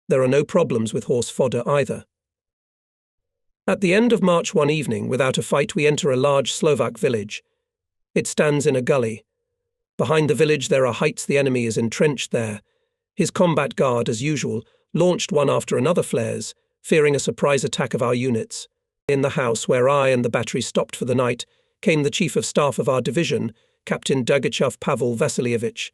There are no problems with horse fodder either. At the end of March one evening, without a fight, we enter a large Slovak village. It stands in a gully. Behind the village there are heights. The enemy is entrenched there. His combat guard, as usual, launched one after another flares, fearing a surprise attack of our units. In the house where I and the battery stopped for the night came the chief of staff of our division, Captain Dergachev Pavel Vasilievich.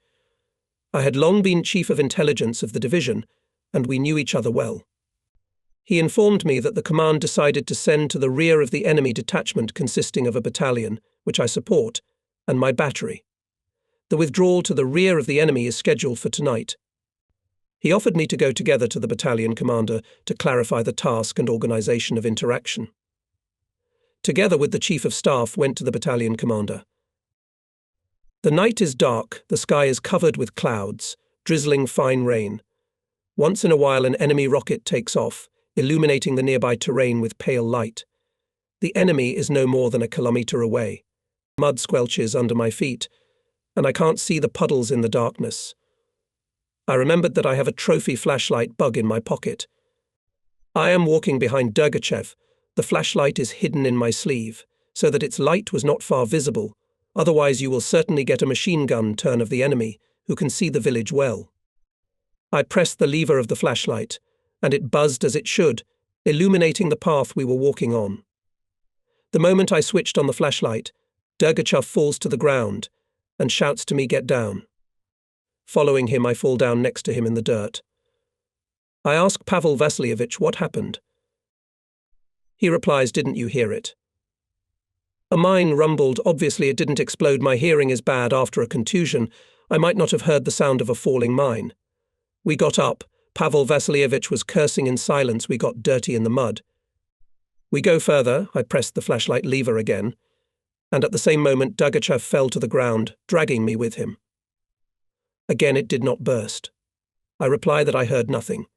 I had long been chief of intelligence of the division, and we knew each other well. He informed me that the command decided to send to the rear of the enemy detachment consisting of a battalion, which I support, and my battery. The withdrawal to the rear of the enemy is scheduled for tonight. He offered me to go together to the battalion commander to clarify the task and organization of interaction. Together with the chief of staff went to the battalion commander. The night is dark, the sky is covered with clouds, drizzling fine rain. Once in a while an enemy rocket takes off, illuminating the nearby terrain with pale light. The enemy is no more than a kilometer away. Mud squelches under my feet, and I can't see the puddles in the darkness. I remembered that I have a trophy flashlight bug in my pocket. I am walking behind Dergachev. The flashlight is hidden in my sleeve, so that its light was not far visible. Otherwise you will certainly get a machine gun turn of the enemy, who can see the village well. I pressed the lever of the flashlight, and it buzzed as it should, illuminating the path we were walking on. The moment I switched on the flashlight, Dergachev falls to the ground and shouts to me, "Get down." Following him, I fall down next to him in the dirt. I ask Pavel Vasilievich what happened. He replies, "Didn't you hear it?" A mine rumbled. Obviously it didn't explode. My hearing is bad after a contusion. I might not have heard the sound of a falling mine. We got up. Pavel Vasilievich was cursing in silence. We got dirty in the mud. We go further. I pressed the flashlight lever again, and at the same moment Dergachev fell to the ground, dragging me with him. Again it did not burst. I reply that I heard nothing.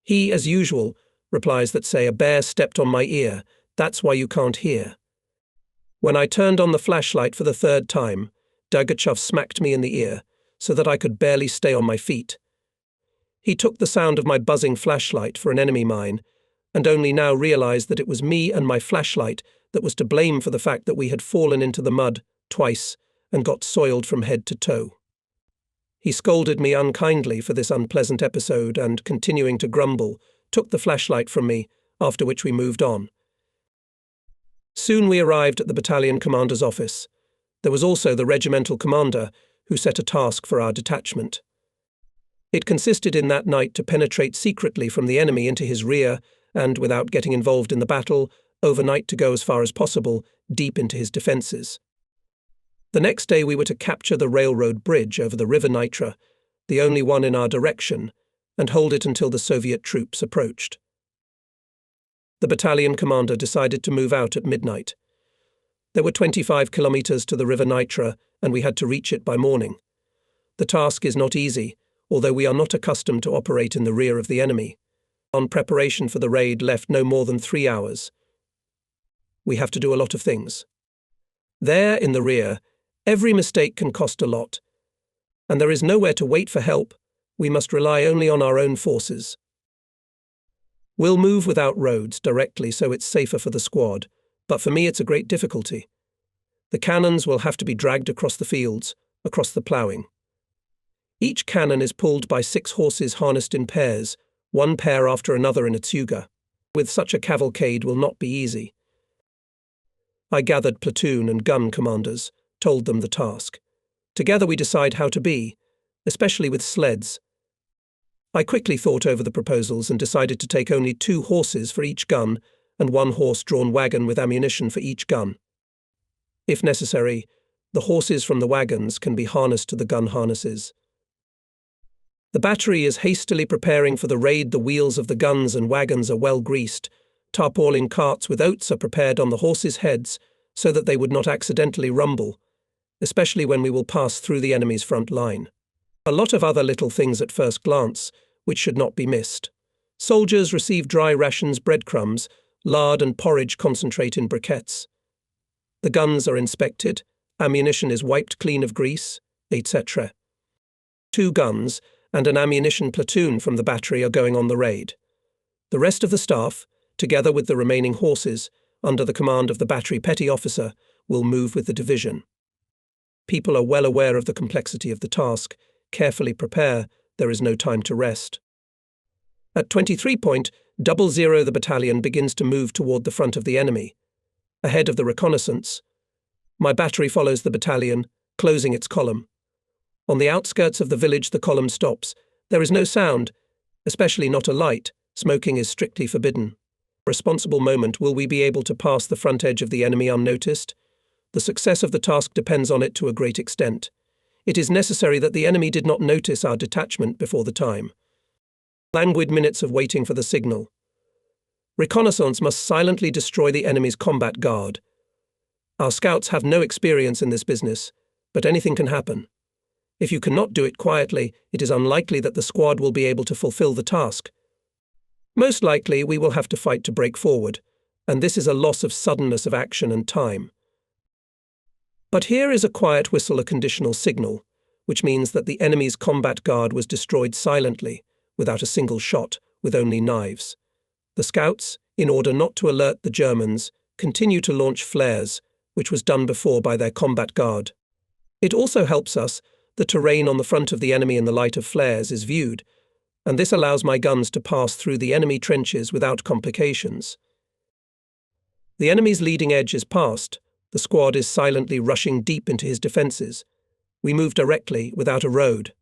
He, as usual, replies that, say, a bear stepped on my ear. That's why you can't hear. When I turned on the flashlight for the third time, Dergachev smacked me in the ear, so that I could barely stay on my feet. He took the sound of my buzzing flashlight for an enemy mine, and only now realized that it was me and my flashlight that was to blame for the fact that we had fallen into the mud twice and got soiled from head to toe. He scolded me unkindly for this unpleasant episode and, continuing to grumble, took the flashlight from me, after which we moved on. Soon we arrived at the battalion commander's office. There was also the regimental commander, who set a task for our detachment. It consisted in that night to penetrate secretly from the enemy into his rear and, without getting involved in the battle, overnight to go as far as possible, deep into his defences. The next day we were to capture the railroad bridge over the River Nitra, the only one in our direction, and hold it until the Soviet troops approached. The battalion commander decided to move out at midnight. There were 25 kilometres to the River Nitra, and we had to reach it by morning. The task is not easy, although we are not accustomed to operate in the rear of the enemy. On preparation for the raid left no more than 3 hours. We have to do a lot of things. There, in the rear, every mistake can cost a lot, and there is nowhere to wait for help. We must rely only on our own forces. We'll move without roads directly so it's safer for the squad, but for me it's a great difficulty. The cannons will have to be dragged across the fields, across the ploughing. Each cannon is pulled by 6 horses harnessed in pairs, one pair after another in a tsuga. With such a cavalcade will not be easy. I gathered platoon and gun commanders, told them the task. Together we decide how to be, especially with sleds. I quickly thought over the proposals and decided to take only 2 horses for each gun and 1 horse-drawn wagon with ammunition for each gun. If necessary, the horses from the wagons can be harnessed to the gun harnesses. The battery is hastily preparing for the raid. The wheels of the guns and wagons are well greased. Tarpaulin carts with oats are prepared on the horses' heads so that they would not accidentally rumble, especially when we will pass through the enemy's front line. A lot of other little things at first glance, which should not be missed. Soldiers receive dry rations, breadcrumbs, lard and porridge concentrate in briquettes. The guns are inspected, ammunition is wiped clean of grease, etc. 2 guns and an ammunition platoon from the battery are going on the raid. The rest of the staff, together with the remaining horses, under the command of the battery petty officer, will move with the division. People are well aware of the complexity of the task, carefully prepare, there is no time to rest. At 23.00 the battalion begins to move toward the front of the enemy. Ahead of the reconnaissance, my battery follows the battalion, closing its column. On the outskirts of the village the column stops. There is no sound, especially not a light. Smoking is strictly forbidden. Responsible moment, will we be able to pass the front edge of the enemy unnoticed? The success of the task depends on it to a great extent. It is necessary that the enemy did not notice our detachment before the time. Languid minutes of waiting for the signal. Reconnaissance must silently destroy the enemy's combat guard. Our scouts have no experience in this business, but anything can happen. If you cannot do it quietly, it is unlikely that the squad will be able to fulfill the task. Most likely, we will have to fight to break forward, and this is a loss of suddenness of action and time. But here is a quiet whistle, a conditional signal, which means that the enemy's combat guard was destroyed silently, without a single shot, with only knives. The scouts, in order not to alert the Germans, continue to launch flares, which was done before by their combat guard. It also helps us. The terrain on the front of the enemy in the light of flares is viewed, and this allows my guns to pass through the enemy trenches without complications. The enemy's leading edge is passed. The squad is silently rushing deep into his defences. We move directly, without a road.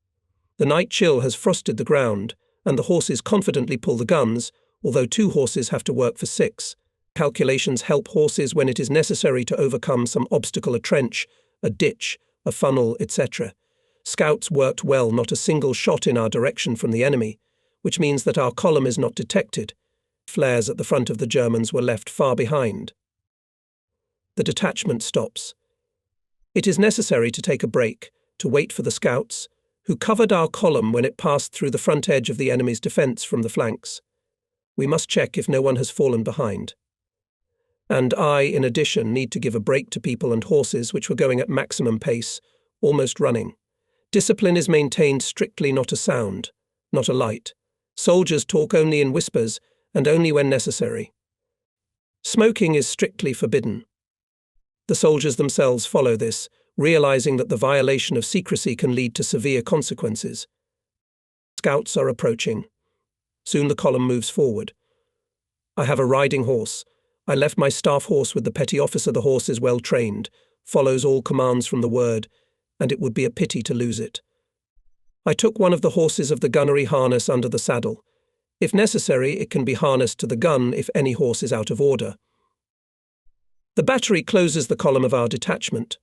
The night chill has frosted the ground, and the horses confidently pull the guns, although 2 horses have to work for 6. Calculations help horses when it is necessary to overcome some obstacle, a trench, a ditch, a funnel, etc. Scouts worked well, not a single shot in our direction from the enemy, which means that our column is not detected. Flares at the front of the Germans were left far behind. The detachment stops. It is necessary to take a break, to wait for the scouts, who covered our column when it passed through the front edge of the enemy's defence from the flanks. We must check if no one has fallen behind. And I, in addition, need to give a break to people and horses which were going at maximum pace, almost running. Discipline is maintained strictly, not a sound, not a light. Soldiers talk only in whispers and only when necessary. Smoking is strictly forbidden. The soldiers themselves follow this, realizing that the violation of secrecy can lead to severe consequences. Scouts are approaching. Soon the column moves forward. I have a riding horse. I left my staff horse with the petty officer. The horse is well trained, follows all commands from the word, and it would be a pity to lose it. I took one of the horses of the gunnery harness under the saddle. If necessary, it can be harnessed to the gun if any horse is out of order. The battery closes the column of our detachment.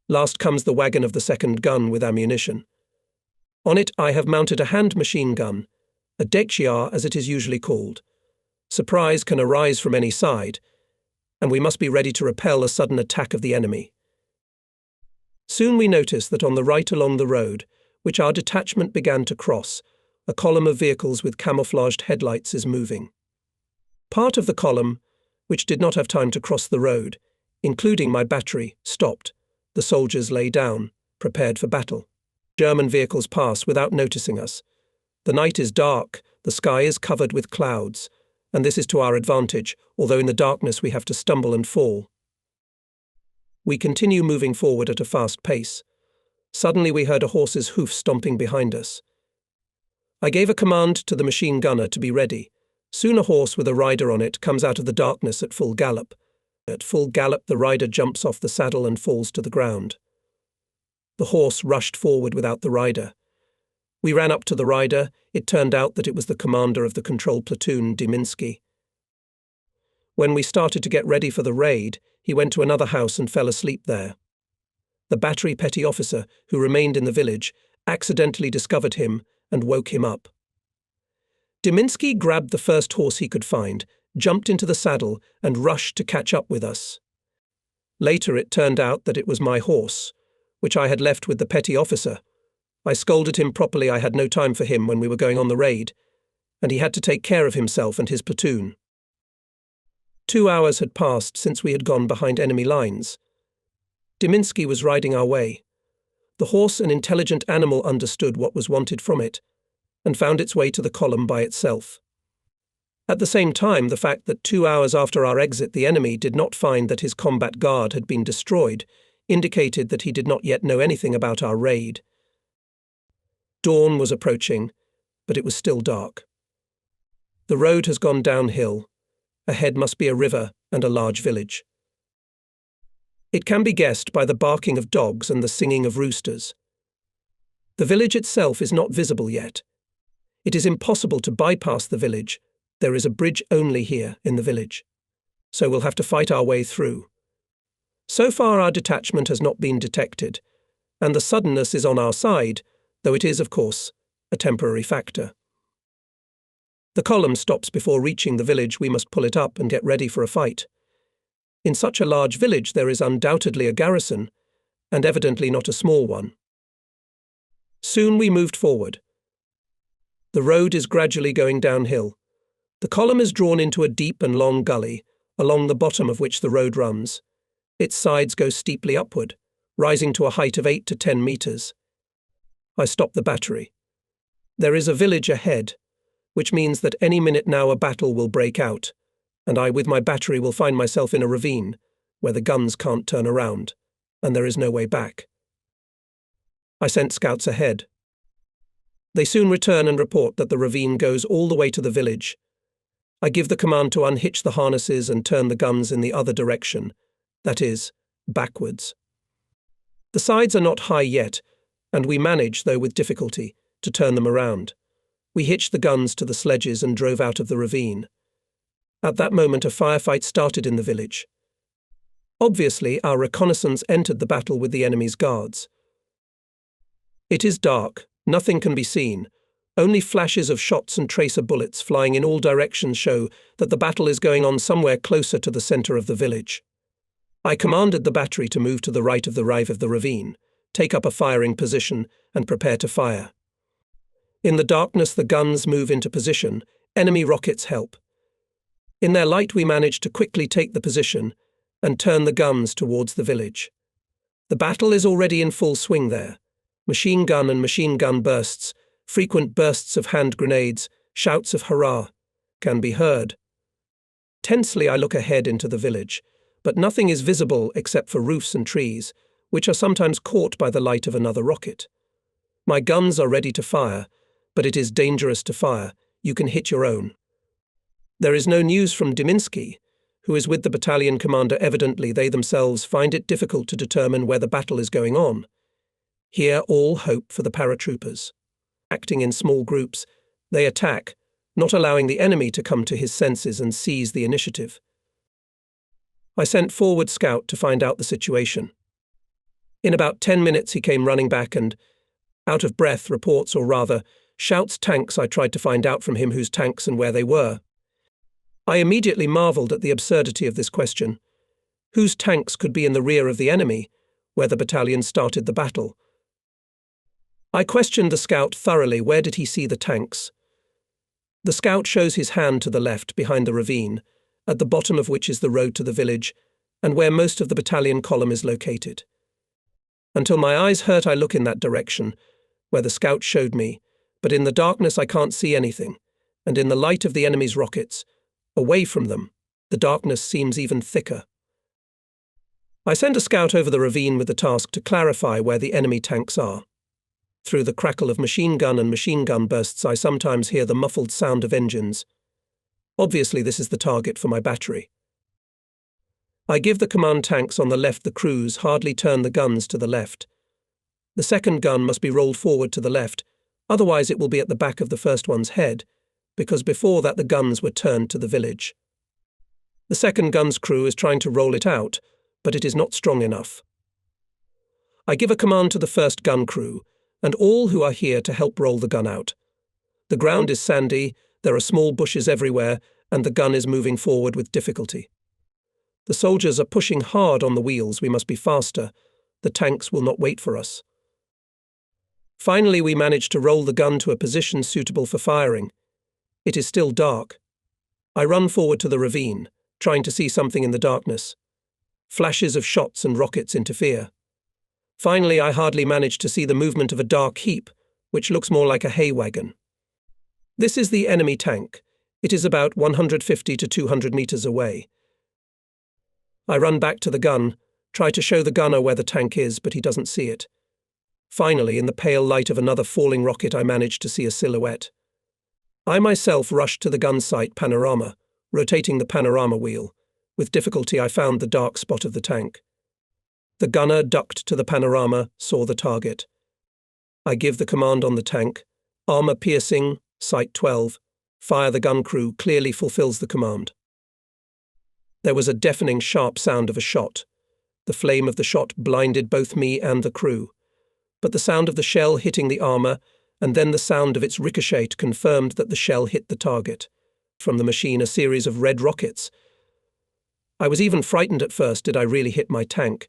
Last comes the wagon of the second gun with ammunition. On it I have mounted a hand machine gun, a Dexiar as it is usually called. Surprise can arise from any side, and we must be ready to repel a sudden attack of the enemy. Soon we notice that on the right along the road, which our detachment began to cross, a column of vehicles with camouflaged headlights is moving. Part of the column, which did not have time to cross the road, including my battery, stopped. The soldiers lay down, prepared for battle. German vehicles pass without noticing us. The night is dark, the sky is covered with clouds, and this is to our advantage, although in the darkness we have to stumble and fall. We continue moving forward at a fast pace. Suddenly we heard a horse's hoof stomping behind us. I gave a command to the machine gunner to be ready. Soon a horse with a rider on it comes out of the darkness at full gallop. At full gallop the rider jumps off the saddle and falls to the ground. The horse rushed forward without the rider. We ran up to the rider. It turned out that it was the commander of the control platoon, Diminsky. When we started to get ready for the raid, he went to another house and fell asleep there. The battery petty officer, who remained in the village, accidentally discovered him and woke him up. Diminsky grabbed the first horse he could find, jumped into the saddle, and rushed to catch up with us. Later it turned out that it was my horse, which I had left with the petty officer. I scolded him properly. I had no time for him when we were going on the raid, and he had to take care of himself and his platoon. 2 hours had passed since we had gone behind enemy lines. Diminsky was riding our way. The horse, an intelligent animal, understood what was wanted from it, and found its way to the column by itself. At the same time, the fact that 2 hours after our exit the enemy did not find that his combat guard had been destroyed indicated that he did not yet know anything about our raid. Dawn was approaching, but it was still dark. The road has gone downhill. Ahead must be a river and a large village. It can be guessed by the barking of dogs and the singing of roosters. The village itself is not visible yet. It is impossible to bypass the village. There is a bridge only here in the village, so we'll have to fight our way through. So far our detachment has not been detected, and the suddenness is on our side, though it is, of course, a temporary factor. The column stops before reaching the village. We must pull it up and get ready for a fight. In such a large village there is undoubtedly a garrison, and evidently not a small one. Soon we moved forward. The road is gradually going downhill. The column is drawn into a deep and long gully, along the bottom of which the road runs. Its sides go steeply upward, rising to a height of 8 to 10 meters. I stop the battery. There is a village ahead, which means that any minute now a battle will break out, and I with my battery will find myself in a ravine, where the guns can't turn around, and there is no way back. I sent scouts ahead. They soon return and report that the ravine goes all the way to the village. I give the command to unhitch the harnesses and turn the guns in the other direction, that is, backwards. The sides are not high yet, and we manage, though with difficulty, to turn them around. We hitched the guns to the sledges and drove out of the ravine. At that moment a firefight started in the village. Obviously, our reconnaissance entered the battle with the enemy's guards. It is dark, nothing can be seen. Only flashes of shots and tracer bullets flying in all directions show that the battle is going on somewhere closer to the center of the village. I commanded the battery to move to the right of the ravine, take up a firing position, and prepare to fire. In the darkness the guns move into position. Enemy rockets help. In their light we manage to quickly take the position and turn the guns towards the village. The battle is already in full swing there. Machine gun and machine gun bursts, frequent bursts of hand grenades, shouts of hurrah can be heard. Tensely I look ahead into the village, but nothing is visible except for roofs and trees, which are sometimes caught by the light of another rocket. My guns are ready to fire, but it is dangerous to fire. You can hit your own. There is no news from Diminsky, who is with the battalion commander. Evidently, they themselves find it difficult to determine where the battle is going on. Here, all hope for the paratroopers. Acting in small groups, they attack, not allowing the enemy to come to his senses and seize the initiative. I sent forward Scout to find out the situation. In about 10 minutes he came running back and, out of breath, reports, or rather, shouts tanks. I tried to find out from him whose tanks and where they were. I immediately marvelled at the absurdity of this question. Whose tanks could be in the rear of the enemy, where the battalion started the battle? I questioned the Scout thoroughly. Where did he see the tanks? The Scout shows his hand to the left, behind the ravine, at the bottom of which is the road to the village, and where most of the battalion column is located. Until my eyes hurt, I look in that direction, where the Scout showed me, but in the darkness I can't see anything, and in the light of the enemy's rockets, away from them, the darkness seems even thicker. I send a Scout over the ravine with the task to clarify where the enemy tanks are. Through the crackle of machine gun and machine gun bursts, I sometimes hear the muffled sound of engines. Obviously, this is the target for my battery. I give the command tanks on the left. The crews hardly turn the guns to the left. The second gun must be rolled forward to the left, otherwise it will be at the back of the first one's head, because before that the guns were turned to the village. The second gun's crew is trying to roll it out, but it is not strong enough. I give a command to the first gun crew, and all who are here to help roll the gun out. The ground is sandy, there are small bushes everywhere, and the gun is moving forward with difficulty. The soldiers are pushing hard on the wheels. We must be faster. The tanks will not wait for us. Finally, we manage to roll the gun to a position suitable for firing. It is still dark. I run forward to the ravine, trying to see something in the darkness. Flashes of shots and rockets interfere. Finally, I hardly manage to see the movement of a dark heap, which looks more like a hay wagon. This is the enemy tank. It is about 150 to 200 meters away. I run back to the gun, try to show the gunner where the tank is, but he doesn't see it. Finally, in the pale light of another falling rocket, I manage to see a silhouette. I myself rushed to the gun sight panorama, rotating the panorama wheel. With difficulty, I found the dark spot of the tank. The gunner ducked to the panorama, saw the target. I give the command on the tank. Armor piercing, sight 12. Fire. The gun crew clearly fulfills the command. There was a deafening sharp sound of a shot. The flame of the shot blinded both me and the crew. But the sound of the shell hitting the armor, and then the sound of its ricochet confirmed that the shell hit the target. From the machine, a series of red rockets. I was even frightened at first. Did I really hit my tank?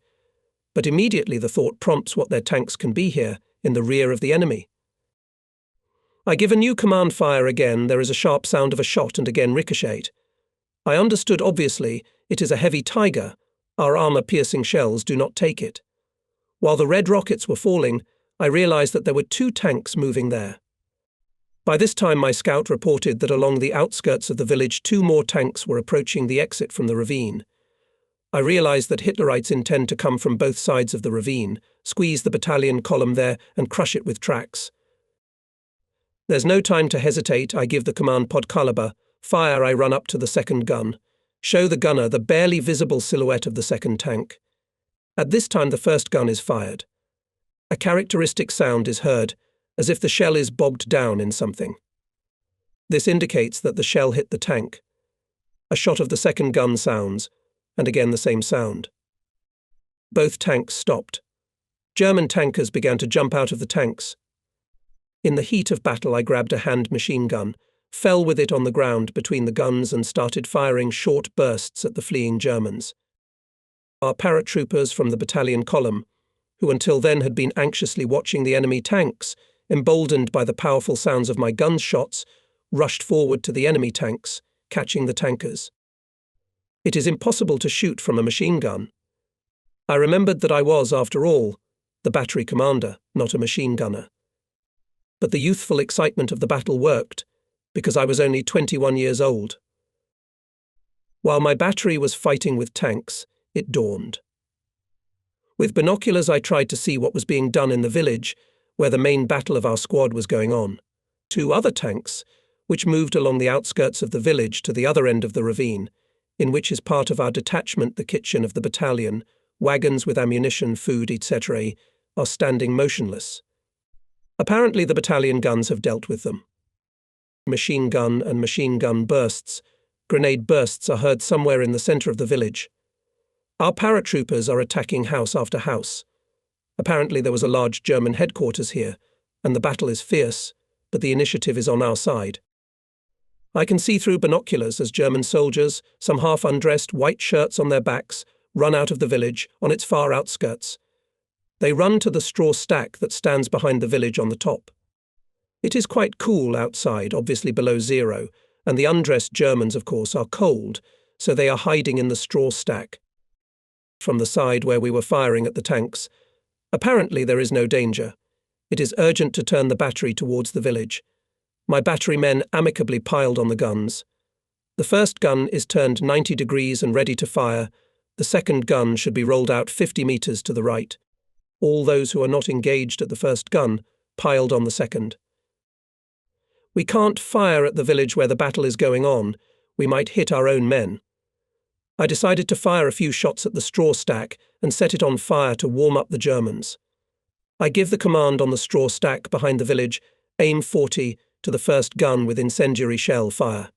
But immediately the thought prompts what their tanks can be here, in the rear of the enemy. I give a new command. Fire again. There is a sharp sound of a shot and again ricochet. I understood, obviously, it is a heavy Tiger. Our armor-piercing shells do not take it. While the red rockets were falling, I realized that there were 2 tanks moving there. By this time, my Scout reported that along the outskirts of the village 2 more tanks were approaching the exit from the ravine. I realized that Hitlerites intend to come from both sides of the ravine, squeeze the battalion column there, and crush it with tracks. There's no time to hesitate. I give the command Podkalaba. Fire. I run up to the second gun. Show the gunner the barely visible silhouette of the second tank. At this time, the first gun is fired. A characteristic sound is heard, as if the shell is bogged down in something. This indicates that the shell hit the tank. A shot of the second gun sounds, and again the same sound. Both tanks stopped. German tankers began to jump out of the tanks. In the heat of battle, I grabbed a hand machine gun, fell with it on the ground between the guns and started firing short bursts at the fleeing Germans. Our paratroopers from the battalion column, who until then had been anxiously watching the enemy tanks, emboldened by the powerful sounds of my gun's shots, rushed forward to the enemy tanks, catching the tankers. It is impossible to shoot from a machine gun. I remembered that I was, after all, the battery commander, not a machine gunner. But the youthful excitement of the battle worked, because I was only 21 years old. While my battery was fighting with tanks, it dawned. With binoculars, I tried to see what was being done in the village, where the main battle of our squad was going on. 2 other tanks, which moved along the outskirts of the village to the other end of the ravine, in which is part of our detachment, the kitchen of the battalion, wagons with ammunition, food, etc., are standing motionless. Apparently the battalion guns have dealt with them. Machine gun and machine gun bursts, grenade bursts are heard somewhere in the centre of the village. Our paratroopers are attacking house after house. Apparently there was a large German headquarters here, and the battle is fierce, but the initiative is on our side. I can see through binoculars as German soldiers, some half-undressed, white shirts on their backs, run out of the village on its far outskirts. They run to the straw stack that stands behind the village on the top. It is quite cool outside, obviously below zero, and the undressed Germans, of course, are cold, so they are hiding in the straw stack. From the side where we were firing at the tanks, apparently there is no danger. It is urgent to turn the battery towards the village. My battery men amicably piled on the guns. The first gun is turned 90 degrees and ready to fire. The second gun should be rolled out 50 meters to the right. All those who are not engaged at the first gun piled on the second. We can't fire at the village where the battle is going on. We might hit our own men. I decided to fire a few shots at the straw stack and set it on fire to warm up the Germans. I give the command on the straw stack behind the village, aim 40 to the first gun with incendiary shell fire.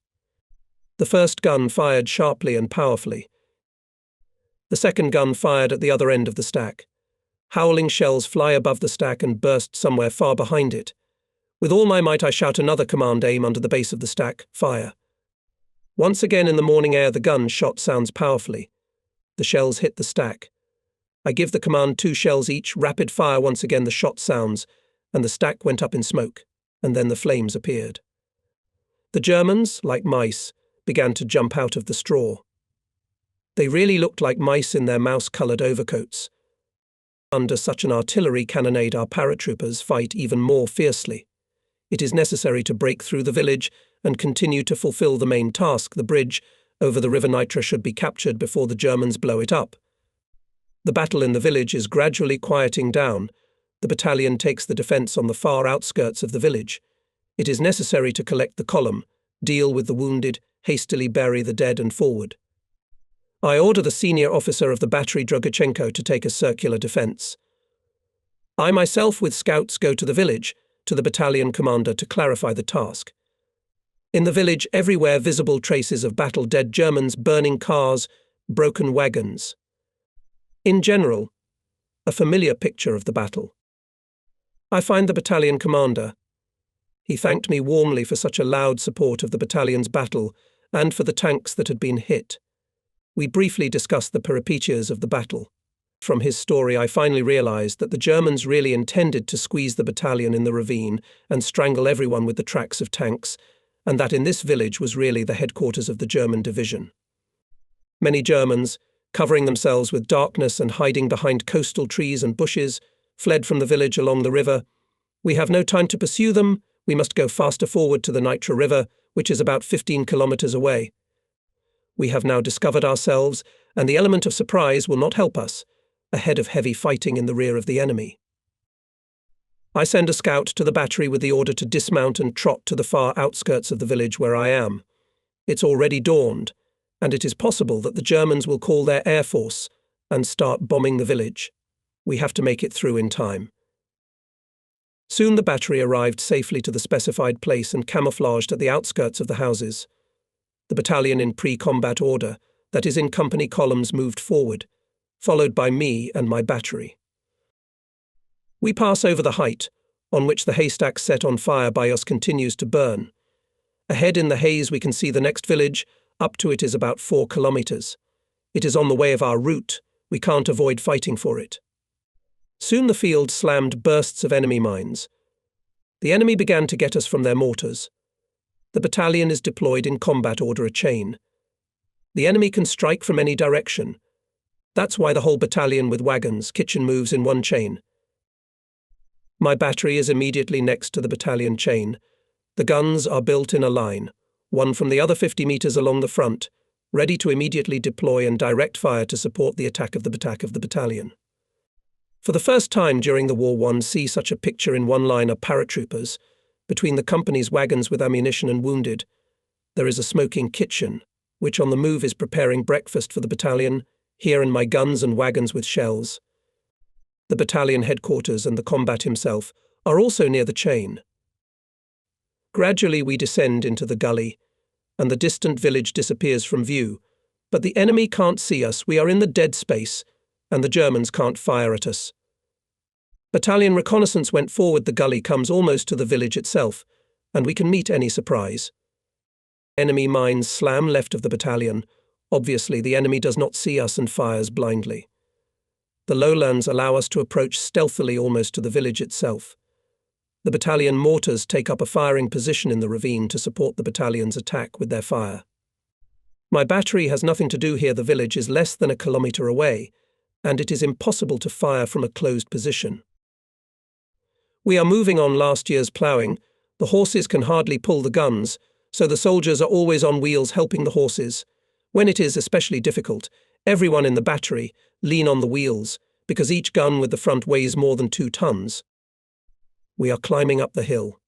The first gun fired sharply and powerfully. The second gun fired at the other end of the stack. Howling shells fly above the stack and burst somewhere far behind it. With all my might I shout another command aim under the base of the stack, fire. Once again in the morning air the gun shot sounds powerfully. The shells hit the stack. I give the command 2 shells each, rapid fire once again the shot sounds, and the stack went up in smoke, and then the flames appeared. The Germans, like mice, began to jump out of the straw. They really looked like mice in their mouse-coloured overcoats. Under such an artillery cannonade our paratroopers fight even more fiercely. It is necessary to break through the village and continue to fulfill the main task. The bridge over the River Nitra should be captured before the Germans blow it up. The battle in the village is gradually quieting down. The battalion takes the defence on the far outskirts of the village. It is necessary to collect the column, deal with the wounded, hastily bury the dead and forward. I order the senior officer of the battery, Drogachenko, to take a circular defence. I myself with scouts go to the village, to the battalion commander to clarify the task. In the village, everywhere visible traces of battle-dead Germans, burning cars, broken wagons. In general, a familiar picture of the battle. I find the battalion commander. He thanked me warmly for such a loud support of the battalion's battle and for the tanks that had been hit. We briefly discussed the peripetειas of the battle. From his story I finally realized that the Germans really intended to squeeze the battalion in the ravine and strangle everyone with the tracks of tanks, and that in this village was really the headquarters of the German division. Many Germans, covering themselves with darkness and hiding behind coastal trees and bushes, fled from the village along the river. We have no time to pursue them. We must go faster forward to the Nitra River, which is about 15 kilometers away. We have now discovered ourselves, and the element of surprise will not help us, ahead of heavy fighting in the rear of the enemy. I send a scout to the battery with the order to dismount and trot to the far outskirts of the village where I am. It's already dawned, and it is possible that the Germans will call their air force and start bombing the village. We have to make it through in time. Soon the battery arrived safely to the specified place and camouflaged at the outskirts of the houses. The battalion in pre-combat order, that is in company columns, moved forward, followed by me and my battery. We pass over the height, on which the haystack set on fire by us continues to burn. Ahead in the haze we can see the next village. Up to it is about 4 kilometers. It is on the way of our route. We can't avoid fighting for it. Soon the field slammed bursts of enemy mines. The enemy began to get us from their mortars. The battalion is deployed in combat order, a chain. The enemy can strike from any direction. That's why the whole battalion with wagons, kitchen moves in one chain. My battery is immediately next to the battalion chain. The guns are built in a line, one from the other 50 meters along the front, ready to immediately deploy and direct fire to support the attack of the battalion. For the first time during the war, one see such a picture in one line of paratroopers. Between the company's wagons with ammunition and wounded, there is a smoking kitchen, which on the move is preparing breakfast for the battalion, here in my guns and wagons with shells. The battalion headquarters and the combat himself are also near the chain. Gradually we descend into the gully, and the distant village disappears from view, but the enemy can't see us. We are in the dead space, and the Germans can't fire at us. Battalion reconnaissance went forward. The gully comes almost to the village itself, and we can meet any surprise. Enemy mines slam left of the battalion. Obviously, the enemy does not see us and fires blindly. The lowlands allow us to approach stealthily almost to the village itself. The battalion mortars take up a firing position in the ravine to support the battalion's attack with their fire. My battery has nothing to do here. The village is less than a kilometre away, and it is impossible to fire from a closed position. We are moving on last year's ploughing. The horses can hardly pull the guns, so the soldiers are always on wheels helping the horses. When it is especially difficult, everyone in the battery lean on the wheels, because each gun with the front weighs more than 2 tons. We are climbing up the hill.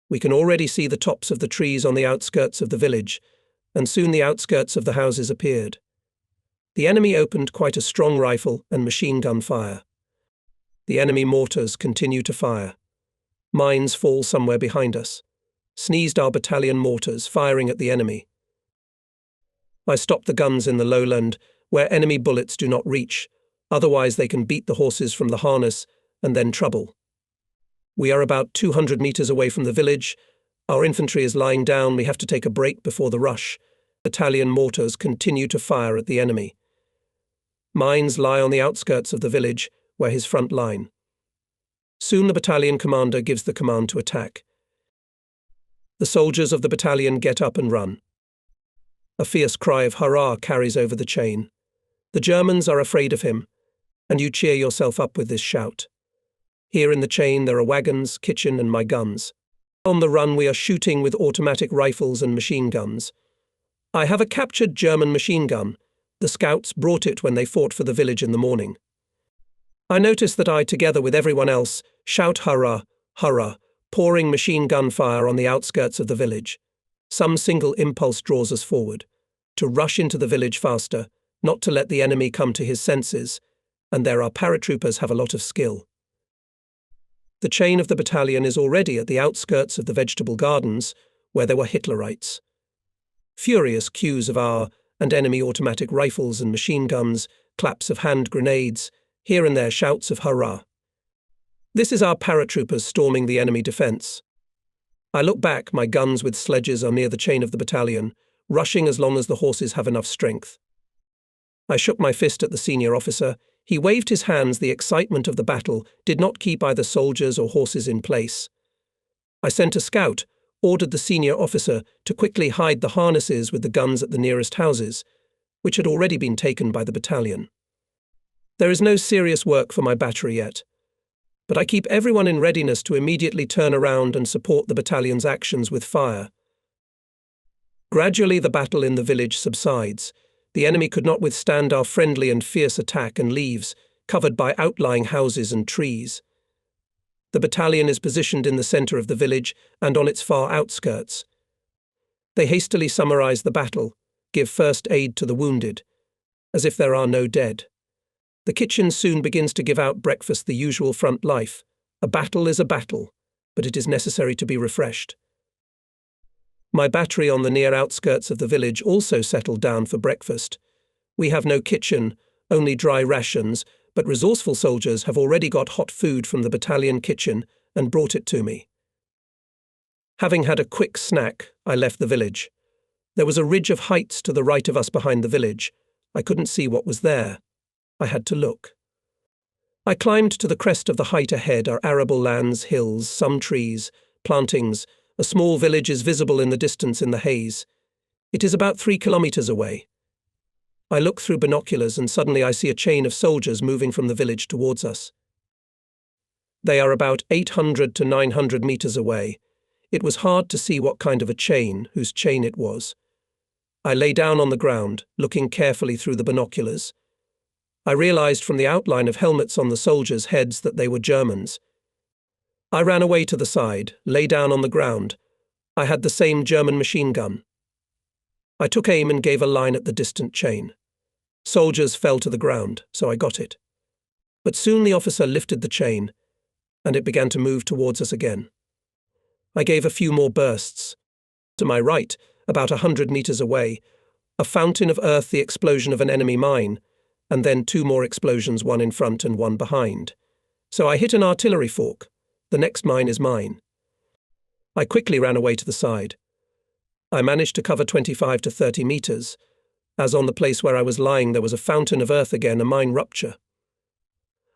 We can already see the tops of the trees on the outskirts of the village, and soon the outskirts of the houses appeared. The enemy opened quite a strong rifle and machine gun fire. The enemy mortars continue to fire. Mines fall somewhere behind us. Sneezed our battalion mortars, firing at the enemy. I stopped the guns in the lowland, where enemy bullets do not reach, otherwise they can beat the horses from the harness and then trouble. We are about 200 meters away from the village. Our infantry is lying down. We have to take a break before the rush. Battalion mortars continue to fire at the enemy. Mines lie on the outskirts of the village, where his front line. Soon the battalion commander gives the command to attack. The soldiers of the battalion get up and run. A fierce cry of hurrah carries over the chain. The Germans are afraid of him, and you cheer yourself up with this shout. Here in the chain there are wagons, kitchen, and my guns. On the run we are shooting with automatic rifles and machine guns. I have a captured German machine gun. The scouts brought it when they fought for the village in the morning. I notice that I, together with everyone else, shout hurrah, hurrah, pouring machine gun fire on the outskirts of the village. Some single impulse draws us forward, to rush into the village faster, not to let the enemy come to his senses, and there our paratroopers have a lot of skill. The chain of the battalion is already at the outskirts of the vegetable gardens, where there were Hitlerites. Furious cues of our and enemy automatic rifles and machine guns, claps of hand grenades, here and there shouts of hurrah. This is our paratroopers storming the enemy defence. I look back. My guns with sledges are near the chain of the battalion, rushing as long as the horses have enough strength. I shook my fist at the senior officer. He waved his hands. The excitement of the battle did not keep either soldiers or horses in place. I sent a scout, ordered the senior officer to quickly hide the harnesses with the guns at the nearest houses, which had already been taken by the battalion. There is no serious work for my battery yet, but I keep everyone in readiness to immediately turn around and support the battalion's actions with fire. Gradually the battle in the village subsides. The enemy could not withstand our friendly and fierce attack and leaves, covered by outlying houses and trees. The battalion is positioned in the centre of the village and on its far outskirts. They hastily summarize the battle, give first aid to the wounded, as if there are no dead. The kitchen soon begins to give out breakfast, the usual front life. A battle is a battle, but it is necessary to be refreshed. My battery on the near outskirts of the village also settled down for breakfast. We have no kitchen, only dry rations, but resourceful soldiers have already got hot food from the battalion kitchen and brought it to me. Having had a quick snack, I left the village. There was a ridge of heights to the right of us behind the village. I couldn't see what was there. I had to look. I climbed to the crest of the height ahead are arable lands, hills, some trees, plantings. A small village is visible in the distance in the haze. It is about 3 kilometers away. I look through binoculars and suddenly I see a chain of soldiers moving from the village towards us. They are about 800 to 900 meters away. It was hard to see what kind of a chain, whose chain it was. I lay down on the ground, looking carefully through the binoculars. I realized from the outline of helmets on the soldiers' heads that they were Germans. I ran away to the side, lay down on the ground. I had the same German machine gun. I took aim and gave a line at the distant chain. Soldiers fell to the ground, so I got it. But soon the officer lifted the chain, and it began to move towards us again. I gave a few more bursts. To my right, about 100 meters away, a fountain of earth, the explosion of an enemy mine, and then 2 more explosions, one in front and one behind. So I hit an artillery fork. The next mine is mine. I quickly ran away to the side. I managed to cover 25 to 30 meters. As on the place where I was lying there was a fountain of earth again, a mine rupture.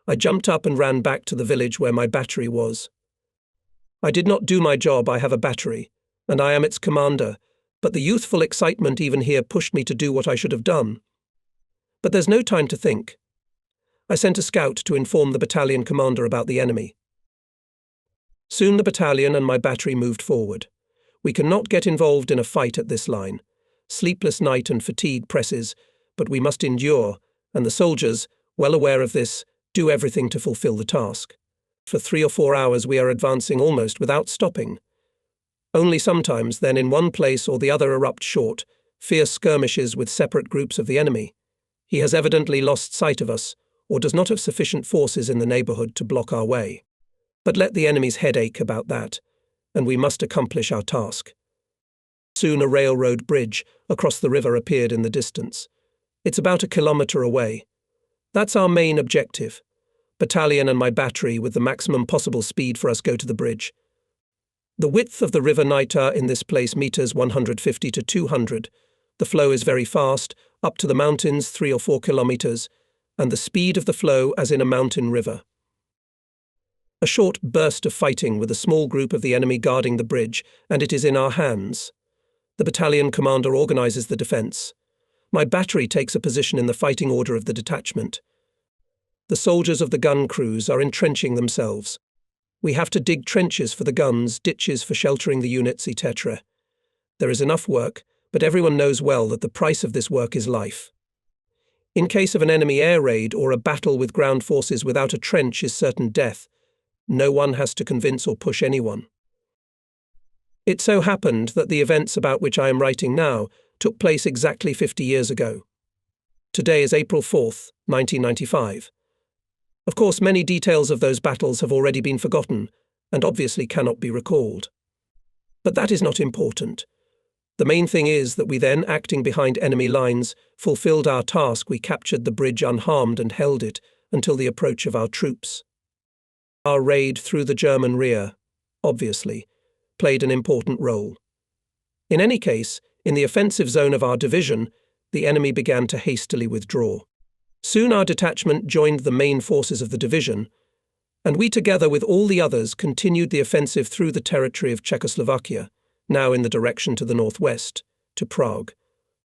I jumped up and ran back to the village where my battery was. I did not do my job. I have a battery, and I am its commander, but the youthful excitement even here pushed me to do what I should have done. But there's no time to think. I sent a scout to inform the battalion commander about the enemy. Soon the battalion and my battery moved forward. We cannot get involved in a fight at this line. Sleepless night and fatigue presses, but we must endure, and the soldiers, well aware of this, do everything to fulfill the task. For 3 or 4 hours we are advancing almost without stopping. Only sometimes, then in one place or the other erupt short, fierce skirmishes with separate groups of the enemy. He has evidently lost sight of us, or does not have sufficient forces in the neighbourhood to block our way. But let the enemy's head ache about that, and we must accomplish our task. Soon a railroad bridge across the river appeared in the distance. It's about 1 kilometre away. That's our main objective. Battalion and my battery, with the maximum possible speed for us, go to the bridge. The width of the river Niter in this place meters 150 to 200. The flow is very fast, up to the mountains 3 or 4 kilometres, and the speed of the flow as in a mountain river. A short burst of fighting with a small group of the enemy guarding the bridge, and it is in our hands. The battalion commander organises the defence. My battery takes a position in the fighting order of the detachment. The soldiers of the gun crews are entrenching themselves. We have to dig trenches for the guns, ditches for sheltering the units, etc. There is enough work, but everyone knows well that the price of this work is life. In case of an enemy air raid or a battle with ground forces, without a trench is certain death. No one has to convince or push anyone. It so happened that the events about which I am writing now took place exactly 50 years ago. Today is April 4th, 1995. Of course, many details of those battles have already been forgotten and obviously cannot be recalled. But that is not important. The main thing is that we then, acting behind enemy lines, fulfilled our task. We captured the bridge unharmed and held it until the approach of our troops. Our raid through the German rear, obviously, played an important role. In any case, in the offensive zone of our division, the enemy began to hastily withdraw. Soon our detachment joined the main forces of the division, and we together with all the others continued the offensive through the territory of Czechoslovakia, now in the direction to the northwest, to Prague.